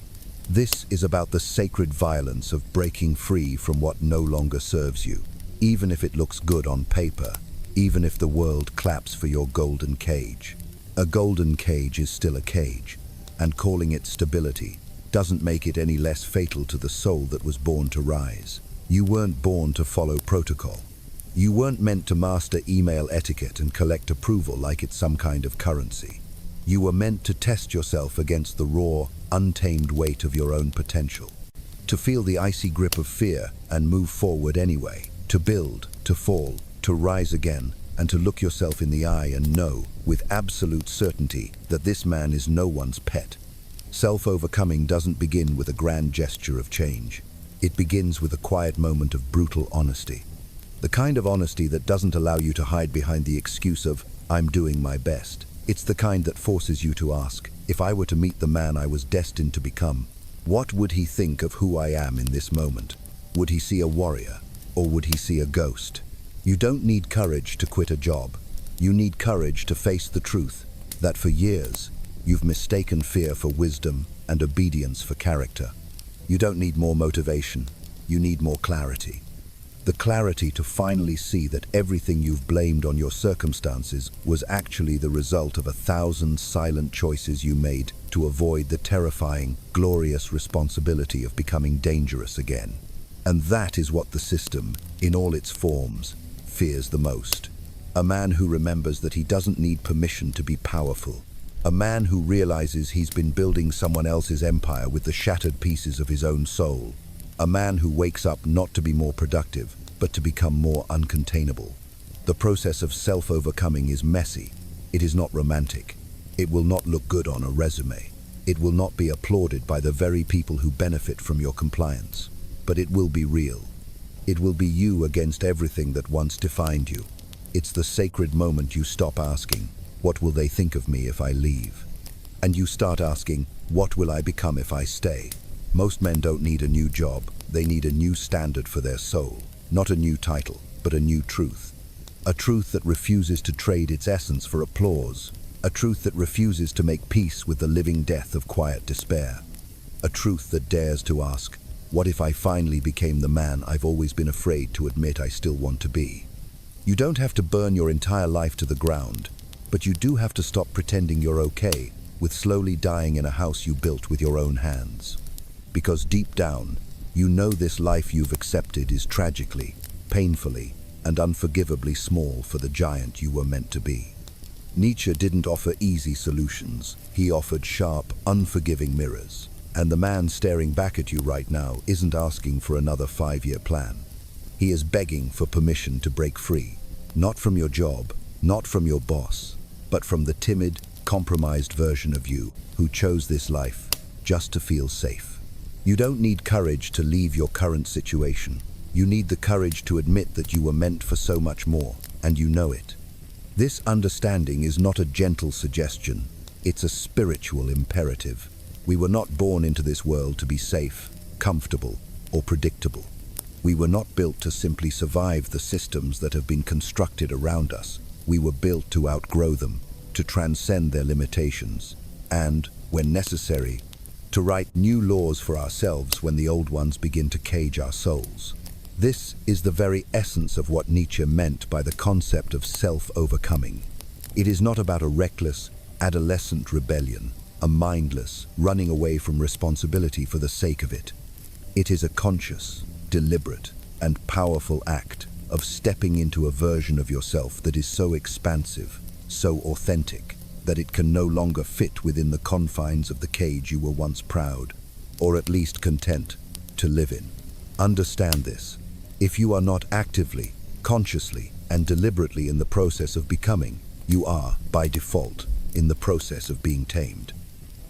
This is about the sacred violence of breaking free from what no longer serves you, even if it looks good on paper, even if the world claps for your golden cage. A golden cage is still a cage, and calling it stability doesn't make it any less fatal to the soul that was born to rise. You weren't born to follow protocol. You weren't meant to master email etiquette and collect approval like it's some kind of currency. You were meant to test yourself against the raw, untamed weight of your own potential. To feel the icy grip of fear and move forward anyway. To build, to fall, to rise again, and to look yourself in the eye and know, with absolute certainty, that this man is no one's pet. Self-overcoming doesn't begin with a grand gesture of change. It begins with a quiet moment of brutal honesty. The kind of honesty that doesn't allow you to hide behind the excuse of, I'm doing my best. It's the kind that forces you to ask, if I were to meet the man I was destined to become, what would he think of who I am in this moment? Would he see a warrior, or would he see a ghost? You don't need courage to quit a job. You need courage to face the truth that for years, you've mistaken fear for wisdom and obedience for character. You don't need more motivation. You need more clarity. The clarity to finally see that everything you've blamed on your circumstances was actually the result of 1,000 silent choices you made to avoid the terrifying, glorious responsibility of becoming dangerous again. And that is what the system, in all its forms, fears the most. A man who remembers that he doesn't need permission to be powerful. A man who realizes he's been building someone else's empire with the shattered pieces of his own soul. A man who wakes up not to be more productive, but to become more uncontainable. The process of self-overcoming is messy. It is not romantic. It will not look good on a resume. It will not be applauded by the very people who benefit from your compliance. But it will be real. It will be you against everything that once defined you. It's the sacred moment you stop asking, what will they think of me if I leave? And you start asking, what will I become if I stay? Most men don't need a new job. They need a new standard for their soul. Not a new title, but a new truth. A truth that refuses to trade its essence for applause. A truth that refuses to make peace with the living death of quiet despair. a truth that dares to ask, what if I finally became the man I've always been afraid to admit I still want to be? You don't have to burn your entire life to the ground, but you do have to stop pretending you're okay with slowly dying in a house you built with your own hands. Because deep down, you know this life you've accepted is tragically, painfully, and unforgivably small for the giant you were meant to be. Nietzsche didn't offer easy solutions. He offered sharp, unforgiving mirrors. And the man staring back at you right now isn't asking for another 5-year plan. He is begging for permission to break free, not from your job, not from your boss, but from the timid, compromised version of you who chose this life just to feel safe. You don't need courage to leave your current situation. You need the courage to admit that you were meant for so much more, and you know it. This understanding is not a gentle suggestion, it's a spiritual imperative. We were not born into this world to be safe, comfortable, or predictable. We were not built to simply survive the systems that have been constructed around us. We were built to outgrow them, to transcend their limitations, and, when necessary, to write new laws for ourselves when the old ones begin to cage our souls. This is the very essence of what Nietzsche meant by the concept of self-overcoming. It is not about a reckless, adolescent rebellion, a mindless, running away from responsibility for the sake of it. It is a conscious, deliberate, and powerful act of stepping into a version of yourself that is so expansive, so authentic, that it can no longer fit within the confines of the cage you were once proud, or at least content, to live in. Understand this. If you are not actively, consciously, and deliberately in the process of becoming, you are, by default, in the process of being tamed.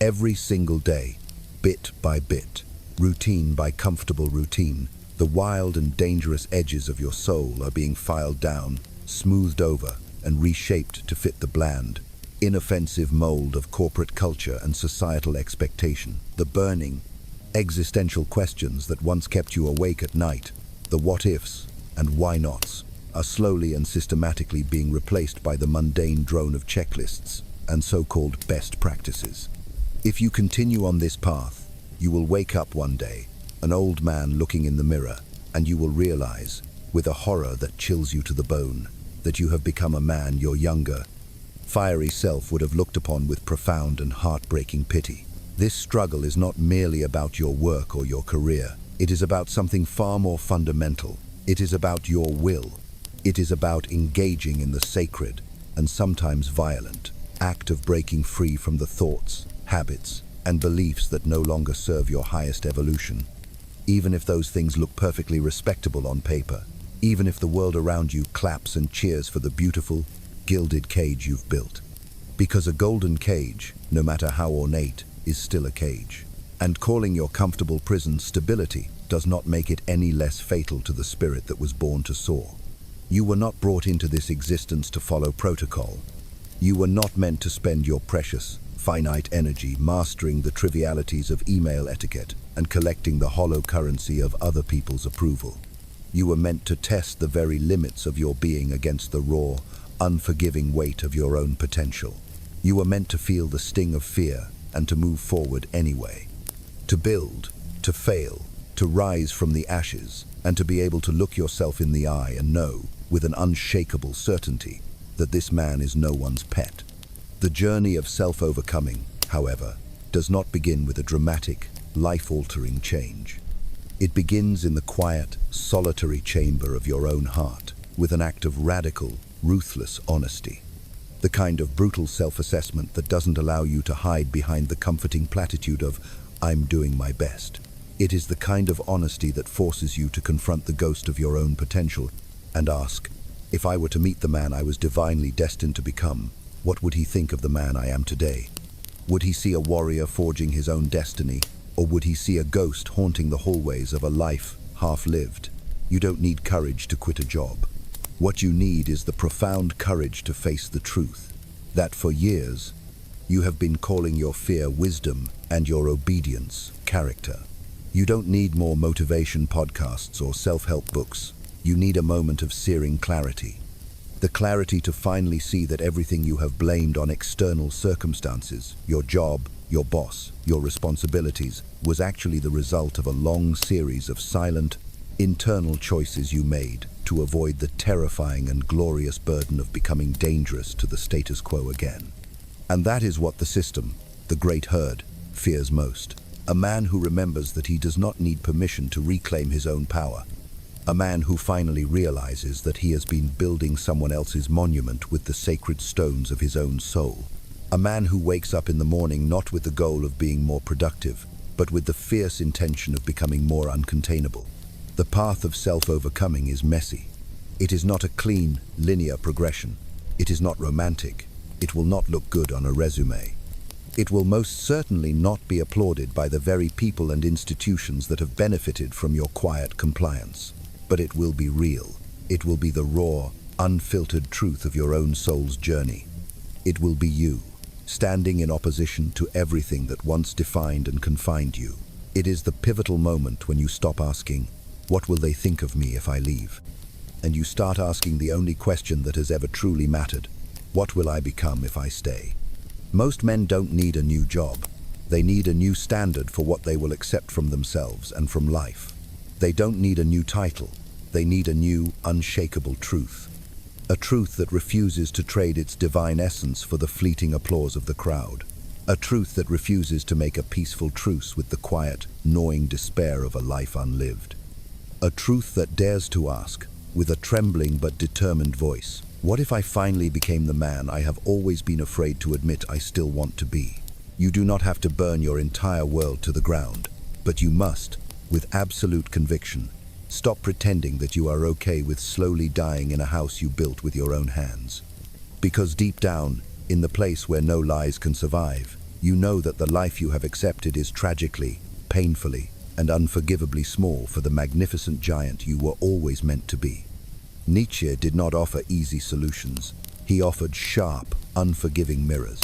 Every single day, bit by bit, routine by comfortable routine, the wild and dangerous edges of your soul are being filed down, smoothed over, and reshaped to fit the bland, inoffensive mold of corporate culture and societal expectation. The burning, existential questions that once kept you awake at night, the what-ifs and why-nots, are slowly and systematically being replaced by the mundane drone of checklists and so-called best practices. If you continue on this path, you will wake up one day, an old man looking in the mirror, and you will realize, with a horror that chills you to the bone, that you have become a man your younger, fiery self would have looked upon with profound and heartbreaking pity. This struggle is not merely about your work or your career. It is about something far more fundamental. It is about your will. It is about engaging in the sacred, and sometimes violent, act of breaking free from the thoughts, habits, and beliefs that no longer serve your highest evolution. Even if those things look perfectly respectable on paper, even if the world around you claps and cheers for the beautiful, gilded cage you've built. Because a golden cage, no matter how ornate, is still a cage. And calling your comfortable prison stability does not make it any less fatal to the spirit that was born to soar. You were not brought into this existence to follow protocol. You were not meant to spend your precious, finite energy mastering the trivialities of email etiquette and collecting the hollow currency of other people's approval. You were meant to test the very limits of your being against the raw, unforgiving weight of your own potential. You were meant to feel the sting of fear and to move forward anyway. To build, to fail, to rise from the ashes, and to be able to look yourself in the eye and know, with an unshakable certainty, that this man is no one's pet. The journey of self-overcoming, however, does not begin with a dramatic, life-altering change. It begins in the quiet, solitary chamber of your own heart, with an act of radical, ruthless honesty. The kind of brutal self-assessment that doesn't allow you to hide behind the comforting platitude of, "I'm doing my best." It is the kind of honesty that forces you to confront the ghost of your own potential and ask, if I were to meet the man I was divinely destined to become, what would he think of the man I am today? Would he see a warrior forging his own destiny, or would he see a ghost haunting the hallways of a life half-lived? You don't need courage to quit a job. What you need is the profound courage to face the truth, that for years, you have been calling your fear wisdom and your obedience character. You don't need more motivation podcasts or self-help books. You need a moment of searing clarity. The clarity to finally see that everything you have blamed on external circumstances, your job, your boss, your responsibilities, was actually the result of a long series of silent, internal choices you made to avoid the terrifying and glorious burden of becoming dangerous to the status quo again. And that is what the system, the great herd, fears most. A man who remembers that he does not need permission to reclaim his own power. A man who finally realizes that he has been building someone else's monument with the sacred stones of his own soul. A man who wakes up in the morning not with the goal of being more productive, but with the fierce intention of becoming more uncontainable. The path of self-overcoming is messy. It is not a clean, linear progression. It is not romantic. It will not look good on a resume. It will most certainly not be applauded by the very people and institutions that have benefited from your quiet compliance. But it will be real. It will be the raw, unfiltered truth of your own soul's journey. It will be you, standing in opposition to everything that once defined and confined you. It is the pivotal moment when you stop asking, "What will they think of me if I leave?" And you start asking the only question that has ever truly mattered: what will I become if I stay? Most men don't need a new job. They need a new standard for what they will accept from themselves and from life. They don't need a new title. They need a new, unshakable truth. A truth that refuses to trade its divine essence for the fleeting applause of the crowd. A truth that refuses to make a peaceful truce with the quiet, gnawing despair of a life unlived. A truth that dares to ask, with a trembling but determined voice, what if I finally became the man I have always been afraid to admit I still want to be? You do not have to burn your entire world to the ground, but you must, with absolute conviction, stop pretending that you are okay with slowly dying in a house you built with your own hands. Because deep down, in the place where no lies can survive, you know that the life you have accepted is tragically, painfully, and unforgivably small for the magnificent giant you were always meant to be. Nietzsche did not offer easy solutions. He offered sharp, unforgiving mirrors.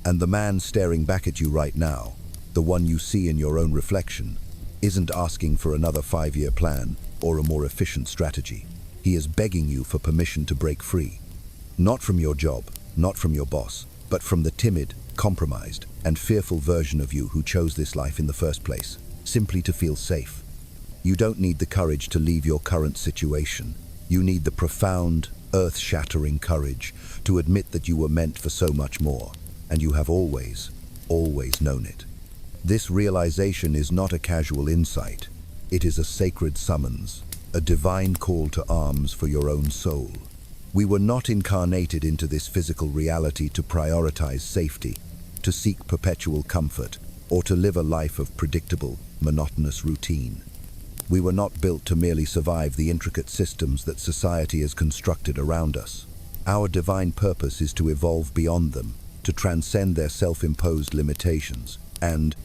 And the man staring back at you right now, the one you see in your own reflection, isn't asking for another 5-year plan or a more efficient strategy. He is begging you for permission to break free. Not from your job, not from your boss, but from the timid, compromised, and fearful version of you who chose this life in the first place, simply to feel safe. You don't need the courage to leave your current situation. You need the profound, earth-shattering courage to admit that you were meant for so much more, and you have always, always known it. This realization is not a casual insight. It is a sacred summons, a divine call to arms for your own soul. We were not incarnated into this physical reality to prioritize safety, to seek perpetual comfort, or to live a life of predictable, monotonous routine. We were not built to merely survive the intricate systems that society has constructed around us. Our divine purpose is to evolve beyond them, to transcend their self-imposed limitations, and,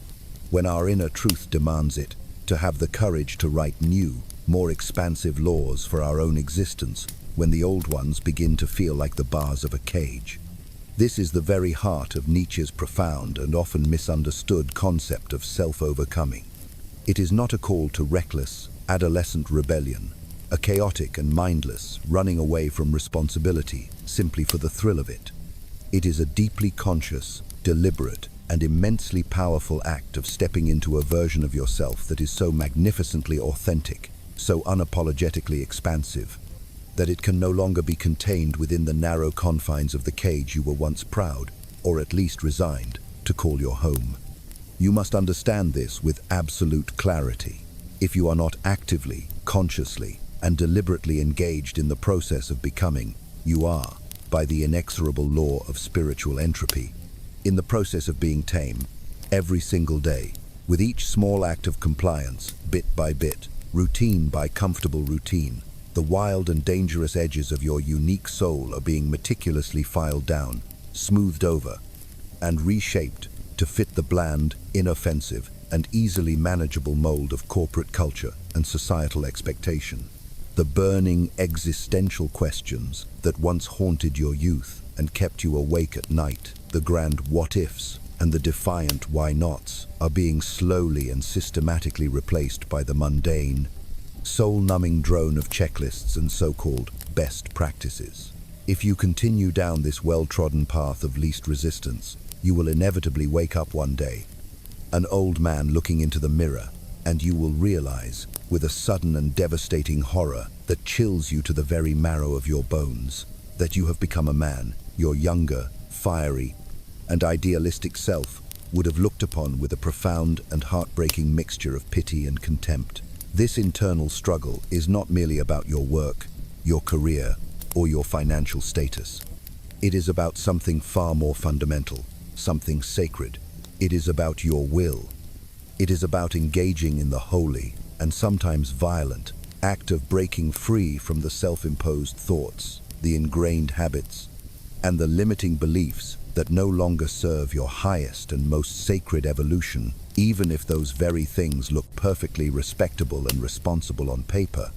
when our inner truth demands it, to have the courage to write new, more expansive laws for our own existence when the old ones begin to feel like the bars of a cage. This is the very heart of Nietzsche's profound and often misunderstood concept of self-overcoming. It is not a call to reckless, adolescent rebellion, a chaotic and mindless running away from responsibility simply for the thrill of it. It is a deeply conscious, deliberate, and immensely powerful act of stepping into a version of yourself that is so magnificently authentic, so unapologetically expansive, that it can no longer be contained within the narrow confines of the cage you were once proud, or at least resigned, to call your home. You must understand this with absolute clarity. If you are not actively, consciously, and deliberately engaged in the process of becoming, you are, by the inexorable law of spiritual entropy, in the process of being tame, every single day, with each small act of compliance, bit by bit, routine by comfortable routine, the wild and dangerous edges of your unique soul are being meticulously filed down, smoothed over, and reshaped to fit the bland, inoffensive, and easily manageable mold of corporate culture and societal expectation. The burning existential questions that once haunted your youth and kept you awake at night, the grand what-ifs and the defiant why-nots, are being slowly and systematically replaced by the mundane, soul-numbing drone of checklists and so-called best practices. If you continue down this well-trodden path of least resistance, You will inevitably wake up one day, an old man looking into the mirror, and you will realize, with a sudden and devastating horror that chills you to the very marrow of your bones, that you have become a man your younger, fiery, and idealistic self would have looked upon with a profound and heartbreaking mixture of pity and contempt. This internal struggle is not merely about your work, your career, or your financial status. It is about something far more fundamental, something sacred. It is about your will. It is about engaging in the holy, and sometimes violent, act of breaking free from the self-imposed thoughts, the ingrained habits, and the limiting beliefs that no longer serve your highest and most sacred evolution, even if those very things look perfectly respectable and responsible on paper,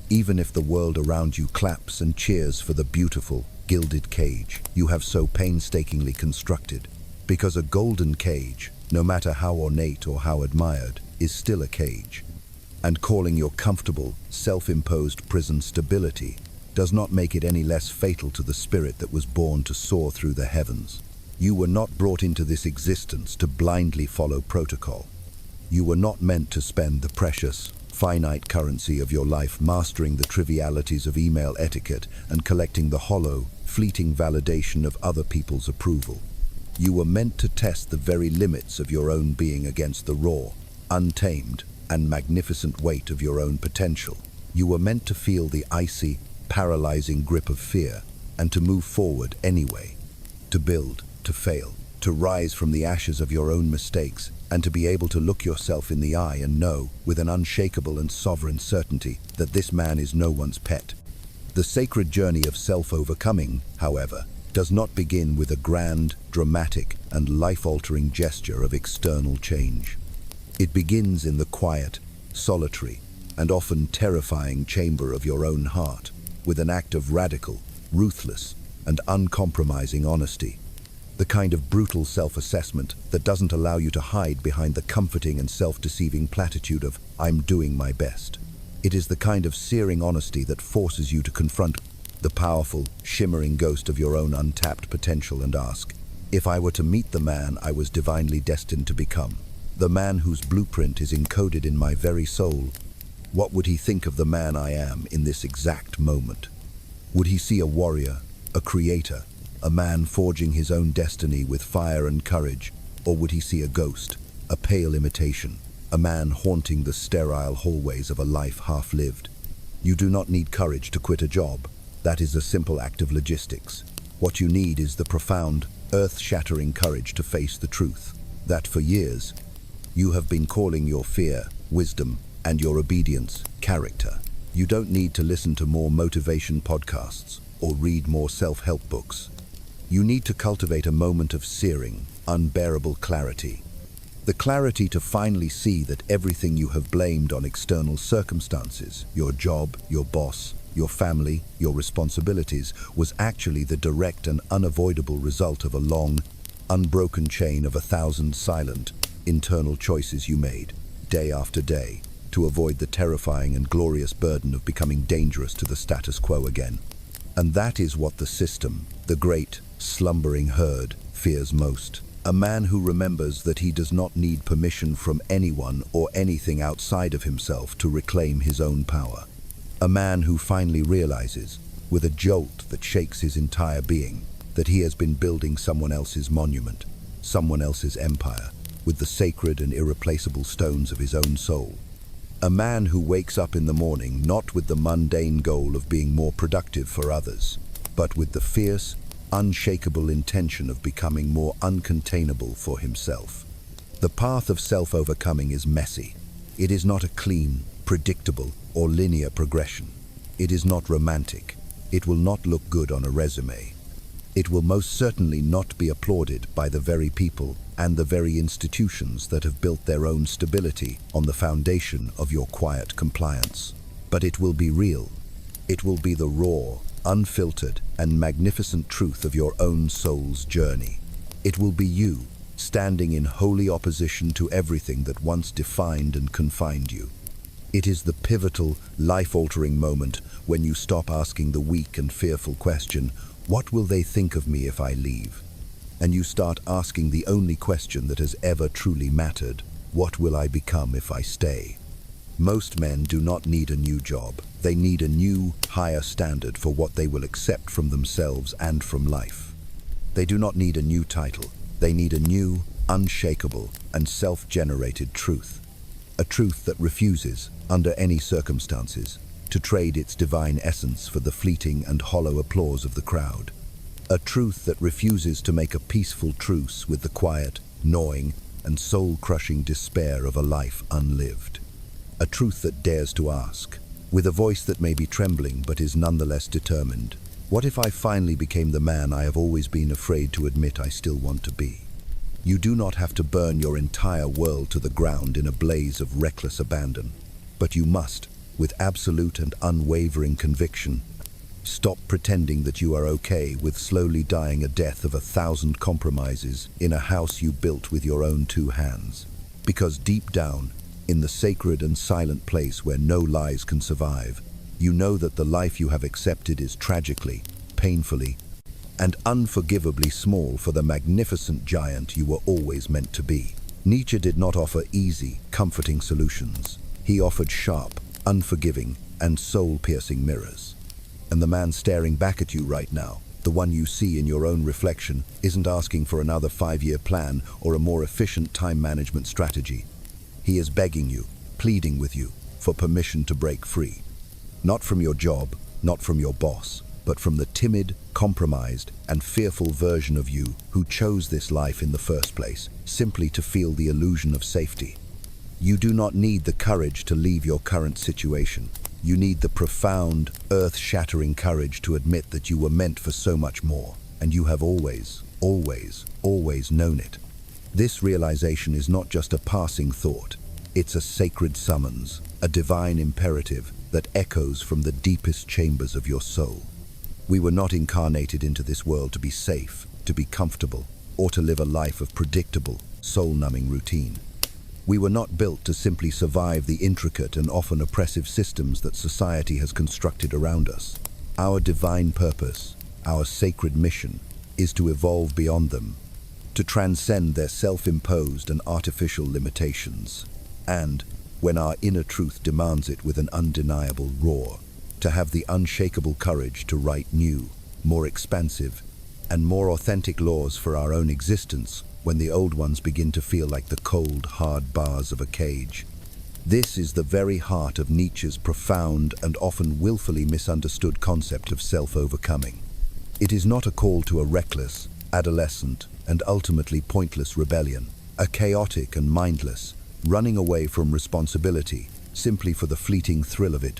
even if the world around you claps and cheers for the beautiful, gilded cage you have so painstakingly constructed. Because a golden cage, no matter how ornate or how admired, is still a cage. And calling your comfortable, self-imposed prison stability does not make it any less fatal to the spirit that was born to soar through the heavens. You were not brought into this existence to blindly follow protocol. You were not meant to spend the precious, finite currency of your life mastering the trivialities of email etiquette and collecting the hollow, fleeting validation of other people's approval. You were meant to test the very limits of your own being against the raw, untamed, and magnificent weight of your own potential. You were meant to feel the icy, paralyzing grip of fear, and to move forward anyway. To build, to fail, to rise from the ashes of your own mistakes, and to be able to look yourself in the eye and know, with an unshakable and sovereign certainty, that this man is no one's pet. The sacred journey of self-overcoming, however, does not begin with a grand, dramatic, and life-altering gesture of external change. It begins in the quiet, solitary, and often terrifying chamber of your own heart, with an act of radical, ruthless, and uncompromising honesty. The kind of brutal self-assessment that doesn't allow you to hide behind the comforting and self-deceiving platitude of, "I'm doing my best." It is the kind of searing honesty that forces you to confront the powerful, shimmering ghost of your own untapped potential and ask, if I were to meet the man I was divinely destined to become, the man whose blueprint is encoded in my very soul, what would he think of the man I am in this exact moment? Would he see a warrior, a creator, a man forging his own destiny with fire and courage, or would he see a ghost, a pale imitation, a man haunting the sterile hallways of a life half-lived? You do not need courage to quit a job. That is a simple act of logistics. What you need is the profound, earth-shattering courage to face the truth, that for years, you have been calling your fear, wisdom, and your obedience, character. You don't need to listen to more motivation podcasts or read more self-help books. You need to cultivate a moment of searing, unbearable clarity. The clarity to finally see that everything you have blamed on external circumstances, your job, your boss, your family, your responsibilities, was actually the direct and unavoidable result of a long, unbroken chain of 1,000 silent, internal choices you made, day after day, to avoid the terrifying and glorious burden of becoming dangerous to the status quo again. And that is what the system, the great, slumbering herd, fears most. A man who remembers that he does not need permission from anyone or anything outside of himself to reclaim his own power. A man who finally realizes, with a jolt that shakes his entire being, that he has been building someone else's monument, someone else's empire, with the sacred and irreplaceable stones of his own soul. A man who wakes up in the morning not with the mundane goal of being more productive for others, but with the fierce, unshakable intention of becoming more uncontainable for himself. The path of self-overcoming is messy. It is not a clean, predictable, or linear progression. It is not romantic. It will not look good on a resume. It will most certainly not be applauded by the very people and the very institutions that have built their own stability on the foundation of your quiet compliance. But it will be real. It will be the raw, unfiltered, and magnificent truth of your own soul's journey. It will be you, standing in holy opposition to everything that once defined and confined you. It is the pivotal, life-altering moment when you stop asking the weak and fearful question, what will they think of me if I leave? and you start asking the only question that has ever truly mattered: what will I become if I stay? Most men do not need a new job. They need a new, higher standard for what they will accept from themselves and from life. They do not need a new title. They need a new, unshakable, and self-generated truth. A truth that refuses, under any circumstances, to trade its divine essence for the fleeting and hollow applause of the crowd. A truth that refuses to make a peaceful truce with the quiet, gnawing, and soul-crushing despair of a life unlived. A truth that dares to ask, with a voice that may be trembling but is nonetheless determined, what if I finally became the man I have always been afraid to admit I still want to be? You do not have to burn your entire world to the ground in a blaze of reckless abandon, but you must, with absolute and unwavering conviction, stop pretending that you are okay with slowly dying a death of 1,000 compromises in a house you built with your own 2 hands. Because deep down, in the sacred and silent place where no lies can survive, you know that the life you have accepted is tragically, painfully, and unforgivably small for the magnificent giant you were always meant to be. Nietzsche did not offer easy, comforting solutions. He offered sharp, unforgiving, and soul-piercing mirrors. And the man staring back at you right now, the one you see in your own reflection, isn't asking for another 5-year plan or a more efficient time management strategy. He is begging you, pleading with you, for permission to break free. Not from your job, not from your boss, but from the timid, compromised, and fearful version of you who chose this life in the first place, simply to feel the illusion of safety. You do not need the courage to leave your current situation. You need the profound, earth-shattering courage to admit that you were meant for so much more, and you have always, always, always known it. This realization is not just a passing thought. It's a sacred summons, a divine imperative that echoes from the deepest chambers of your soul. We were not incarnated into this world to be safe, to be comfortable, or to live a life of predictable, soul-numbing routine. We were not built to simply survive the intricate and often oppressive systems that society has constructed around us. Our divine purpose, our sacred mission, is to evolve beyond them, to transcend their self-imposed and artificial limitations, and, when our inner truth demands it with an undeniable roar, to have the unshakable courage to write new, more expansive, and more authentic laws for our own existence when the old ones begin to feel like the cold, hard bars of a cage. This is the very heart of Nietzsche's profound and often willfully misunderstood concept of self-overcoming. It is not a call to a reckless, adolescent, and ultimately pointless rebellion, a chaotic and mindless, running away from responsibility simply for the fleeting thrill of it.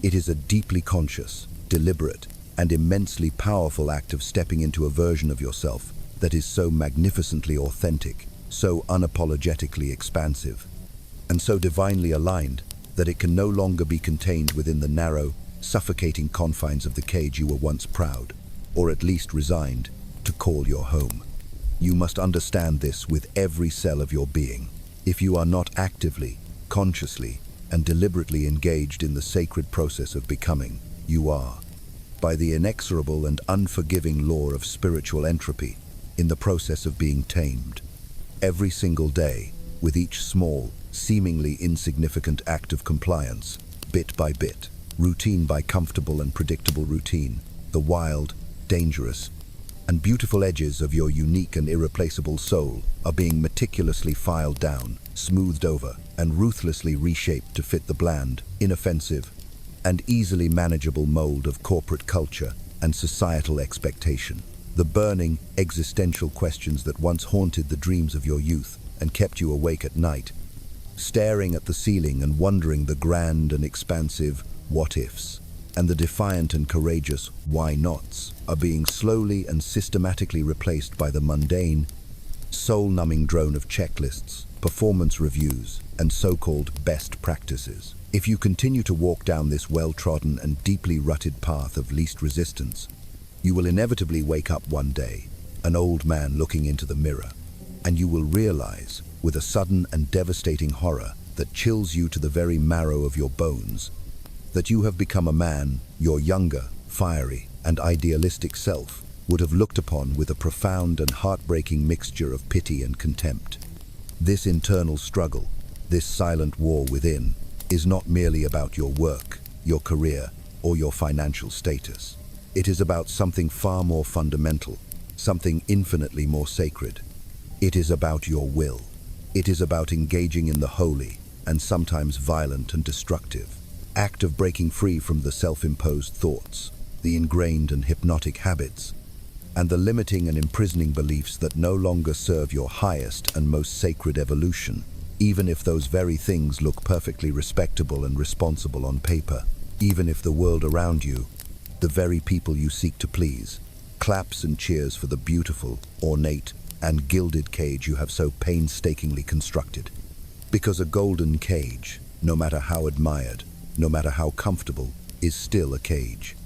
It is a deeply conscious, deliberate, and immensely powerful act of stepping into a version of yourself that is so magnificently authentic, so unapologetically expansive, and so divinely aligned that it can no longer be contained within the narrow, suffocating confines of the cage you were once proud, or at least resigned, to call your home. You must understand this with every cell of your being. If you are not actively, consciously, and deliberately engaged in the sacred process of becoming, you are, by the inexorable and unforgiving law of spiritual entropy, in the process of being tamed. Every single day, with each small, seemingly insignificant act of compliance, bit by bit, routine by comfortable and predictable routine, the wild, dangerous, and beautiful edges of your unique and irreplaceable soul are being meticulously filed down, smoothed over, and ruthlessly reshaped to fit the bland, inoffensive, and easily manageable mold of corporate culture and societal expectation. The burning, existential questions that once haunted the dreams of your youth and kept you awake at night, staring at the ceiling and wondering the grand and expansive what-ifs, and the defiant and courageous why-nots, are being slowly and systematically replaced by the mundane, soul-numbing drone of checklists, performance reviews, and so-called best practices. If you continue to walk down this well-trodden and deeply rutted path of least resistance, you will inevitably wake up one day, an old man looking into the mirror, and you will realize, with a sudden and devastating horror that chills you to the very marrow of your bones, that you have become a man, your younger, fiery, and idealistic self, would have looked upon with a profound and heartbreaking mixture of pity and contempt. This internal struggle, this silent war within, is not merely about your work, your career, or your financial status. It is about something far more fundamental, something infinitely more sacred. It is about your will. It is about engaging in the holy, and sometimes violent and destructive, act of breaking free from the self-imposed thoughts, the ingrained and hypnotic habits, and the limiting and imprisoning beliefs that no longer serve your highest and most sacred evolution, even if those very things look perfectly respectable and responsible on paper, even if the world around you, the very people you seek to please, claps and cheers for the beautiful, ornate, and gilded cage you have so painstakingly constructed. Because a golden cage, no matter how admired, no matter how comfortable, is still a cage.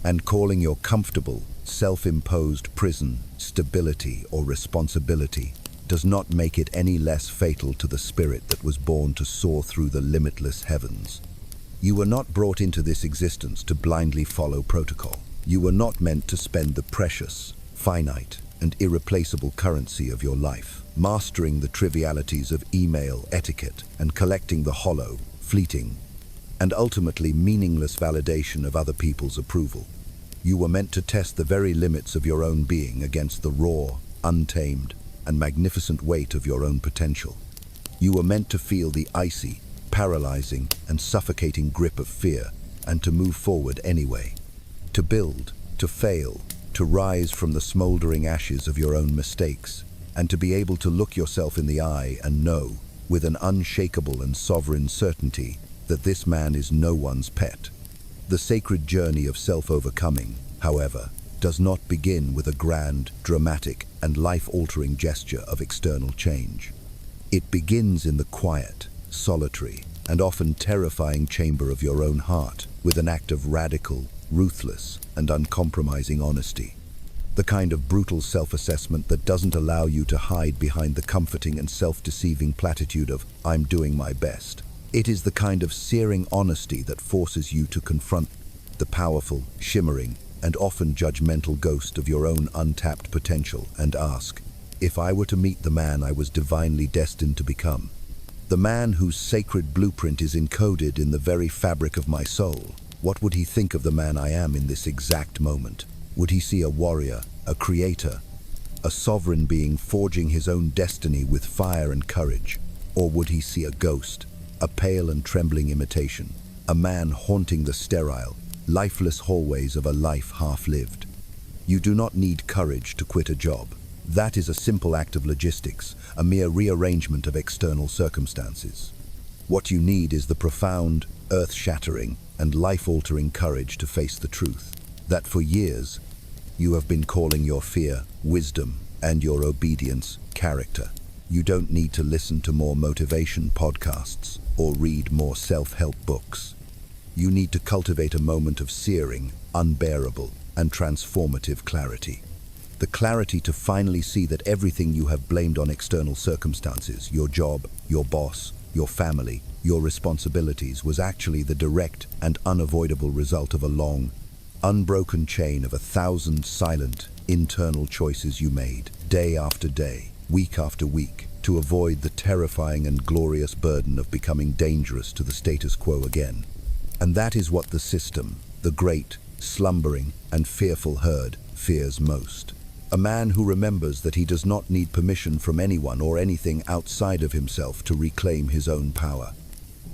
And calling your comfortable, self-imposed prison stability or responsibility does not make it any less fatal to the spirit that was born to soar through the limitless heavens. You were not brought into this existence to blindly follow protocol. You were not meant to spend the precious, finite, and irreplaceable currency of your life, mastering the trivialities of email etiquette and collecting the hollow, fleeting, and ultimately meaningless validation of other people's approval. You were meant to test the very limits of your own being against the raw, untamed, and magnificent weight of your own potential. You were meant to feel the icy, paralyzing, and suffocating grip of fear, and to move forward anyway. To build, to fail, to rise from the smoldering ashes of your own mistakes, and to be able to look yourself in the eye and know, with an unshakable and sovereign certainty, that this man is no one's pet. The sacred journey of self-overcoming, however, does not begin with a grand, dramatic, and life-altering gesture of external change. It begins in the quiet, solitary, and often terrifying chamber of your own heart, with an act of radical, ruthless, and uncompromising honesty. The kind of brutal self-assessment that doesn't allow you to hide behind the comforting and self-deceiving platitude of, "I'm doing my best." It is the kind of searing honesty that forces you to confront the powerful, shimmering, and often judgmental ghost of your own untapped potential and ask, if I were to meet the man I was divinely destined to become, the man whose sacred blueprint is encoded in the very fabric of my soul, what would he think of the man I am in this exact moment? Would he see a warrior, a creator, a sovereign being forging his own destiny with fire and courage? Or would he see a ghost, a pale and trembling imitation, a man haunting the sterile, lifeless hallways of a life half-lived? You do not need courage to quit a job. That is a simple act of logistics, a mere rearrangement of external circumstances. What you need is the profound, earth-shattering, and life-altering courage to face the truth, that for years you have been calling your fear wisdom and your obedience character. You don't need to listen to more motivation podcasts or read more self-help books. You need to cultivate a moment of searing, unbearable, and transformative clarity. The clarity to finally see that everything you have blamed on external circumstances, your job, your boss, your family, your responsibilities, was actually the direct and unavoidable result of a long, unbroken chain of 1,000 silent, internal choices you made, day after day, week after week, to avoid the terrifying and glorious burden of becoming dangerous to the status quo again. And that is what the system, the great, slumbering, and fearful herd, fears most. A man who remembers that he does not need permission from anyone or anything outside of himself to reclaim his own power.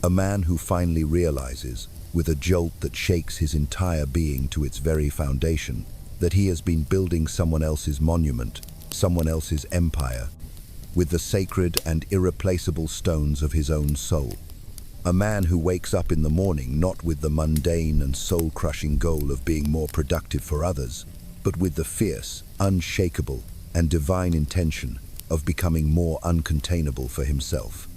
A man who finally realizes, with a jolt that shakes his entire being to its very foundation, that he has been building someone else's monument, someone else's empire, with the sacred and irreplaceable stones of his own soul. A man who wakes up in the morning not with the mundane and soul-crushing goal of being more productive for others, but with the fierce, unshakable, and divine intention of becoming more uncontainable for himself.